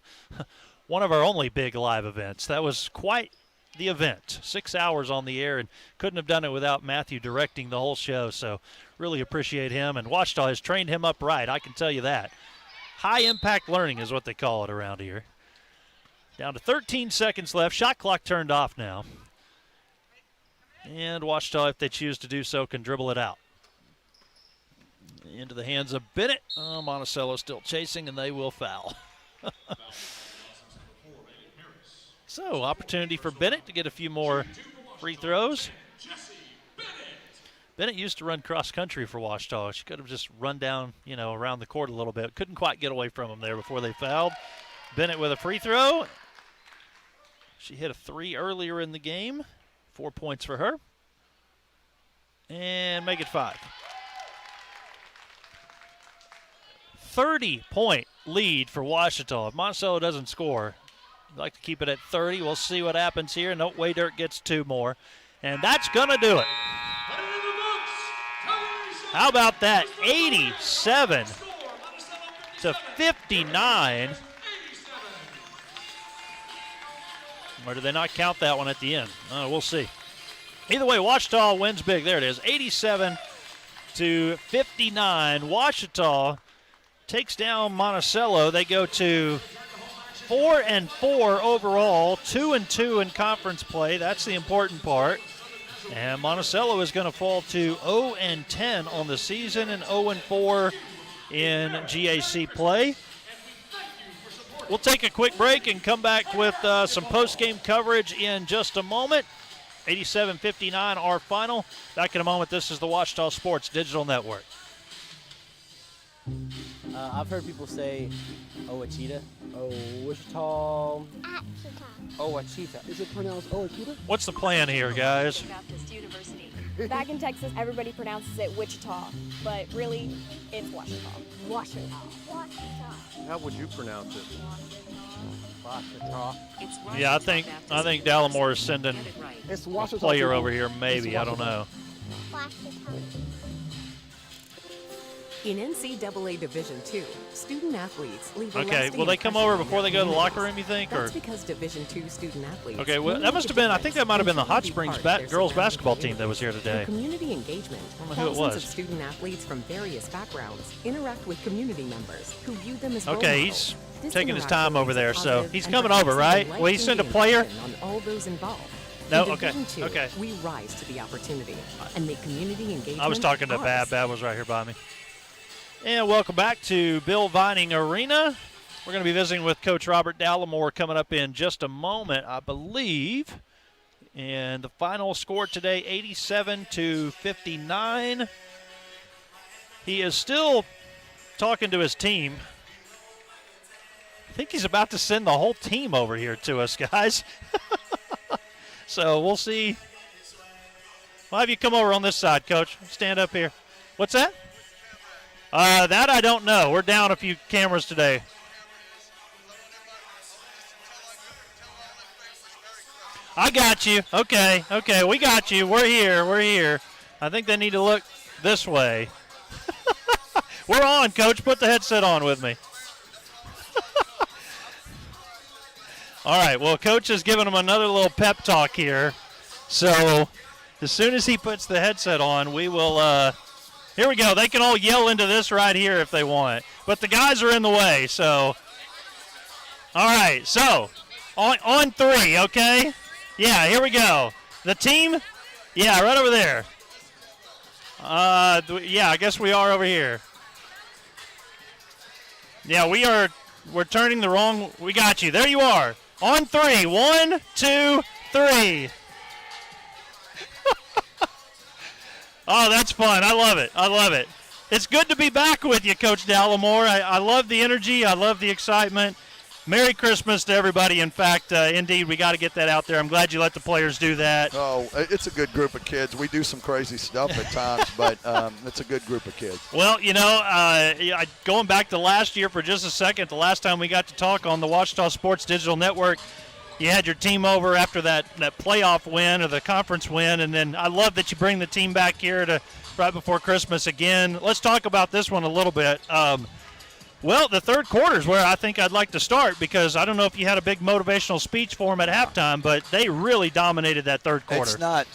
one of our only big live events. That was quite the event. 6 hours on the air, and couldn't have done it without Matthew directing the whole show. So really appreciate him, and Ouachita has trained him up right, I can tell you that. High impact learning is what they call it around here. Down to 13 seconds left. Shot clock turned off now. And Ouachita, if they choose to do so, can dribble it out. Into the hands of Bennett. Oh, Monticello still chasing, and they will foul. So, opportunity for Bennett to get a few more free throws. Bennett used to run cross country for Ouachita. She could have just run down, around the court a little bit. Couldn't quite get away from him there before they fouled. Bennett with a free throw. She hit a 3 earlier in the game. 4 points for her. And make it 5. 30-point lead for Ouachita. If Monticello doesn't score, I'd like to keep it at 30. We'll see what happens here. No, Waydirt gets 2 more. And that's going to do it. How about that? 87 to 59. Or do they not count that one at the end? We'll see. Either way, Ouachita wins big. There it is, 87 to 59. Ouachita takes down Monticello. They go to 4-4 overall, 2-2 in conference play. That's the important part. And Monticello is going to fall to 0-10 on the season and 0-4 in GAC play. We'll take a quick break and come back with some post-game coverage in just a moment. 87-59 our final. Back in a moment. This is the Ouachita Sports Digital Network. I've heard people say Ouachita. Ouachita. Ouachita. Is it pronounced Ouachita? What's the plan here, guys? Back in Texas, everybody pronounces it Wichita, but really, it's Ouachita. Ouachita. How would you pronounce it? Yeah, I think Dallimore is sending It's a Ouachita. player over here, maybe. I don't know. In NCAA Division II, student athletes leave a Okay, lasting will they come impression over on before their they go to the communities. locker room, you think? Or That's because Division II student athletes. okay, well, really that must have make a been, I think that might have been the Hot Springs part of their girls surrounding basketball team community. that was here today. Through community engagement, I don't know who it thousands was. of student athletes from various backgrounds interact with community members who view them as role Okay, models. he's This taking his time interaction over leaves a there, so positive he's and coming over, perhaps right? even Will he send a life-changing player? impression on all those involved. No, In okay, Division II, okay. We rise to the opportunity and make community engagement I was talking to ours. Bab. Bab was right here by me. And welcome back to Bill Vining Arena. We're going to be visiting with Coach Robert Dallimore coming up in just a moment, I believe. And the final score today, 87 to 59. He is still talking to his team. I think he's about to send the whole team over here to us, guys. So we'll see. Why have you come over on this side, Coach? Stand up here. What's that? That I don't know. We're down a few cameras today. I got you. Okay, we got you. We're here. I think they need to look this way. We're on, Coach. Put the headset on with me. All right, well, Coach is giving them another little pep talk here. So as soon as he puts the headset on, we will here we go. They can all yell into this right here if they want. But the guys are in the way, so. All right, so on 3, okay? Yeah, here we go. The team, yeah, right over there. Yeah, I guess we are over here. Yeah, we're turning the wrong, we got you. There you are. On 3, 1, 2, 3. Oh, that's fun. I love it. It's good to be back with you, Coach Dallimore. I love the energy. I love the excitement. Merry Christmas to everybody. In fact, indeed, we got to get that out there. I'm glad you let the players do that. Oh, it's a good group of kids. We do some crazy stuff at times, but it's a good group of kids. Well, going back to last year for just a second, the last time we got to talk on the Ouachita Sports Digital Network, you had your team over after that playoff win or the conference win, and then I love that you bring the team back here to right before Christmas again. Let's talk about this one a little bit. Well, the third quarter is where I think I'd like to start because I don't know if you had a big motivational speech for them at halftime, but they really dominated that third quarter. It's not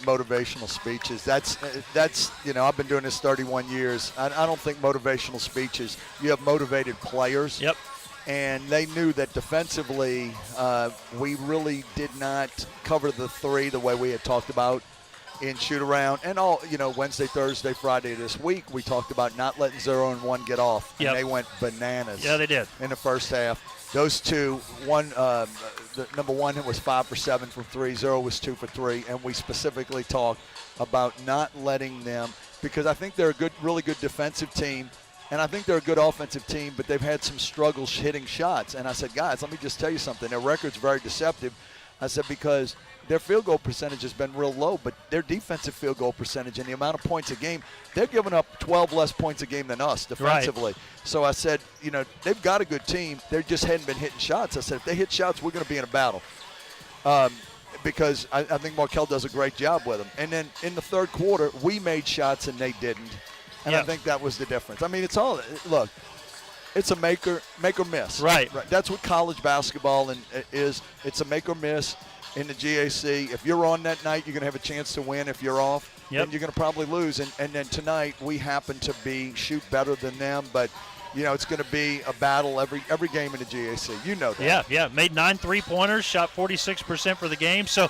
motivational speeches. That's I've been doing this 31 years. I don't think motivational speeches. You have motivated players. Yep. And they knew that defensively we really did not cover the 3 the way we had talked about in shoot-around. And Wednesday, Thursday, Friday this week, we talked about not letting 0 and 1 get off. Yep. And they went bananas. Yeah, they did. In the first half. those two, the number one was 5 for 7 from 3, 0 was 2 for 3, and we specifically talked about not letting them, because I think they're a really good defensive team, and I think they're a good offensive team, but they've had some struggles hitting shots. And I said, guys, let me just tell you something. Their record's very deceptive. I said, because their field goal percentage has been real low, but their defensive field goal percentage and the amount of points a game, they're giving up 12 less points a game than us defensively. Right. So I said, they've got a good team. They just hadn't been hitting shots. I said, if they hit shots, we're going to be in a battle. Because I think Markel does a great job with them. And then in the third quarter, we made shots and they didn't. And I think that was the difference. I mean, it's a make or miss. Right. That's what college basketball is. It's a make or miss in the GAC. If you're on that night, you're going to have a chance to win. If you're off, then you're going to probably lose. And then tonight, we happen to shoot better than them. But, it's going to be a battle every game in the GAC. You know that. Yeah. Made 9 3-pointers, shot 46% for the game. So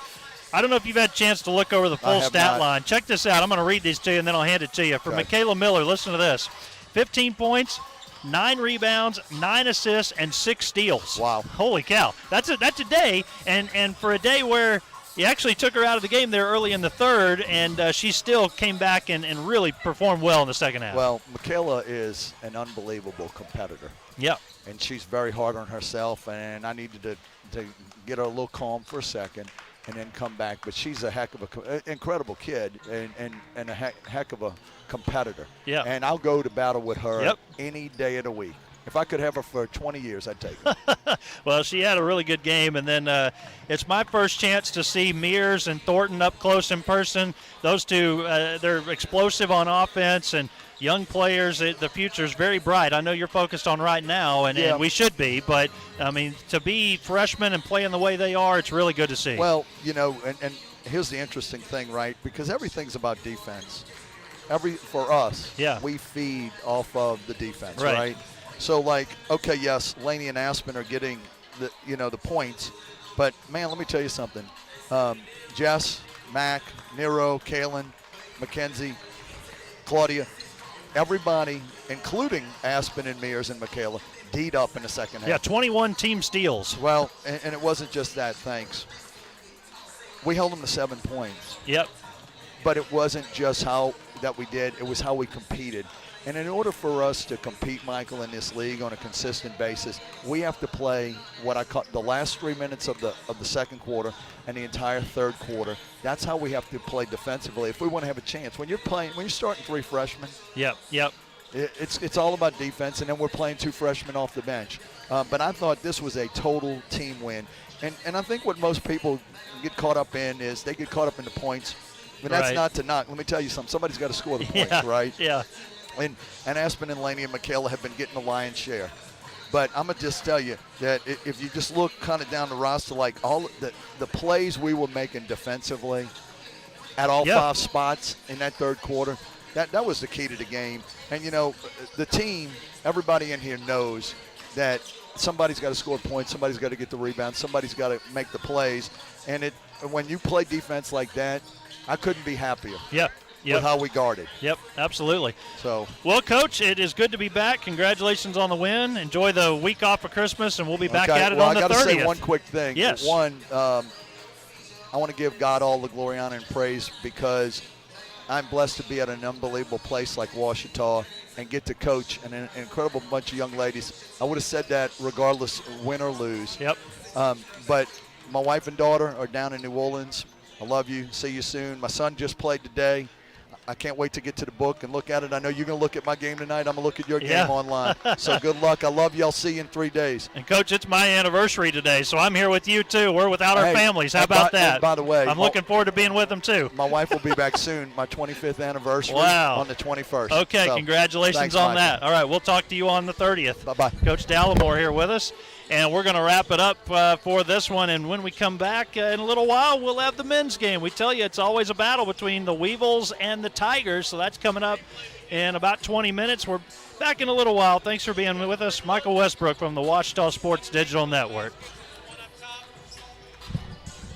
I don't know if you've had a chance to look over the full stat line. Check this out. I'm going to read these to you, and then I'll hand it to you. For Michaela Miller, listen to this. 15 points, 9 rebounds, 9 assists, and 6 steals. Wow. Holy cow. That's a day, and for a day where you actually took her out of the game there early in the third, and she still came back and really performed well in the second half. Well, Michaela is an unbelievable competitor. Yep. And she's very hard on herself, and I needed to get her a little calm for a second and then come back. But she's a heck of an incredible kid and a heck of a competitor. Yeah. And I'll go to battle with her any day of the week. If I could have her for 20 years, I'd take her. Well, she had a really good game. And then it's my first chance to see Mears and Thornton up close in person. Those two, they're explosive on offense and young players. The future is very bright. I know you're focused on right now, and we should be. But, I mean, to be freshmen and playing the way they are, it's really good to see. Well, and here's the interesting thing, right? Because everything's about defense. For us, we feed off of the defense, right? So, yes, Laney and Aspen are getting the points, but man, let me tell you something. Jess, Mac, Nero, Kaylin, Mackenzie, Claudia, everybody, including Aspen and Mears and Michaela, D'd up in the second half. Yeah, 21 team steals. Well, and it wasn't just that. Thanks. We held them to 7 points. Yep. But it wasn't just how that we did; it was how we competed. And in order for us to compete, Michael, in this league on a consistent basis, we have to play what I call the last 3 minutes of the second quarter and the entire third quarter. That's how we have to play defensively if we want to have a chance. When you're starting 3 freshmen, it's all about defense, and then we're playing 2 freshmen off the bench. But I thought this was a total team win, and I think what most people get caught up in is they get caught up in the points. And that's not to knock. Let me tell you something. Somebody's got to score the points, right? Yeah. And Aspen and Laney and Michaela have been getting the lion's share. But I'm going to just tell you that if you just look kind of down the roster, all the plays we were making defensively at all 5 spots in that third quarter, that was the key to the game. And, the team, everybody in here knows that somebody's got to score points, somebody's got to get the rebound, somebody's got to make the plays. And when you play defense like that, I couldn't be happier. With how we guarded. Yep, absolutely. So, well, Coach, it is good to be back. Congratulations on the win. Enjoy the week off of Christmas, and we'll be back at it on the 30th. I got to say one quick thing. Yes. One, I want to give God all the glory, honor, and praise because I'm blessed to be at an unbelievable place like Ouachita and get to coach an incredible bunch of young ladies. I would have said that regardless, win or lose. Yep. But my wife and daughter are down in New Orleans. I love you. See you soon. My son just played today. I can't wait to get to the book and look at it. I know you're going to look at my game tonight. I'm going to look at your game online. So good luck. I love you. I'll see you in 3 days. And, Coach, it's my anniversary today, so I'm here with you, too. We're without our families. How about that? By the way, I'm looking forward to being with them, too. My wife will be back soon, my 25th anniversary on the 21st. Okay, congratulations on that. All right, we'll talk to you on the 30th. Bye-bye. Coach Dallimore here with us. And we're going to wrap it up for this one. And when we come back in a little while, we'll have the men's game. We tell you it's always a battle between the Weevils and the Tigers. So that's coming up in about 20 minutes. We're back in a little while. Thanks for being with us. Michael Westbrook from the Ouachita Sports Digital Network.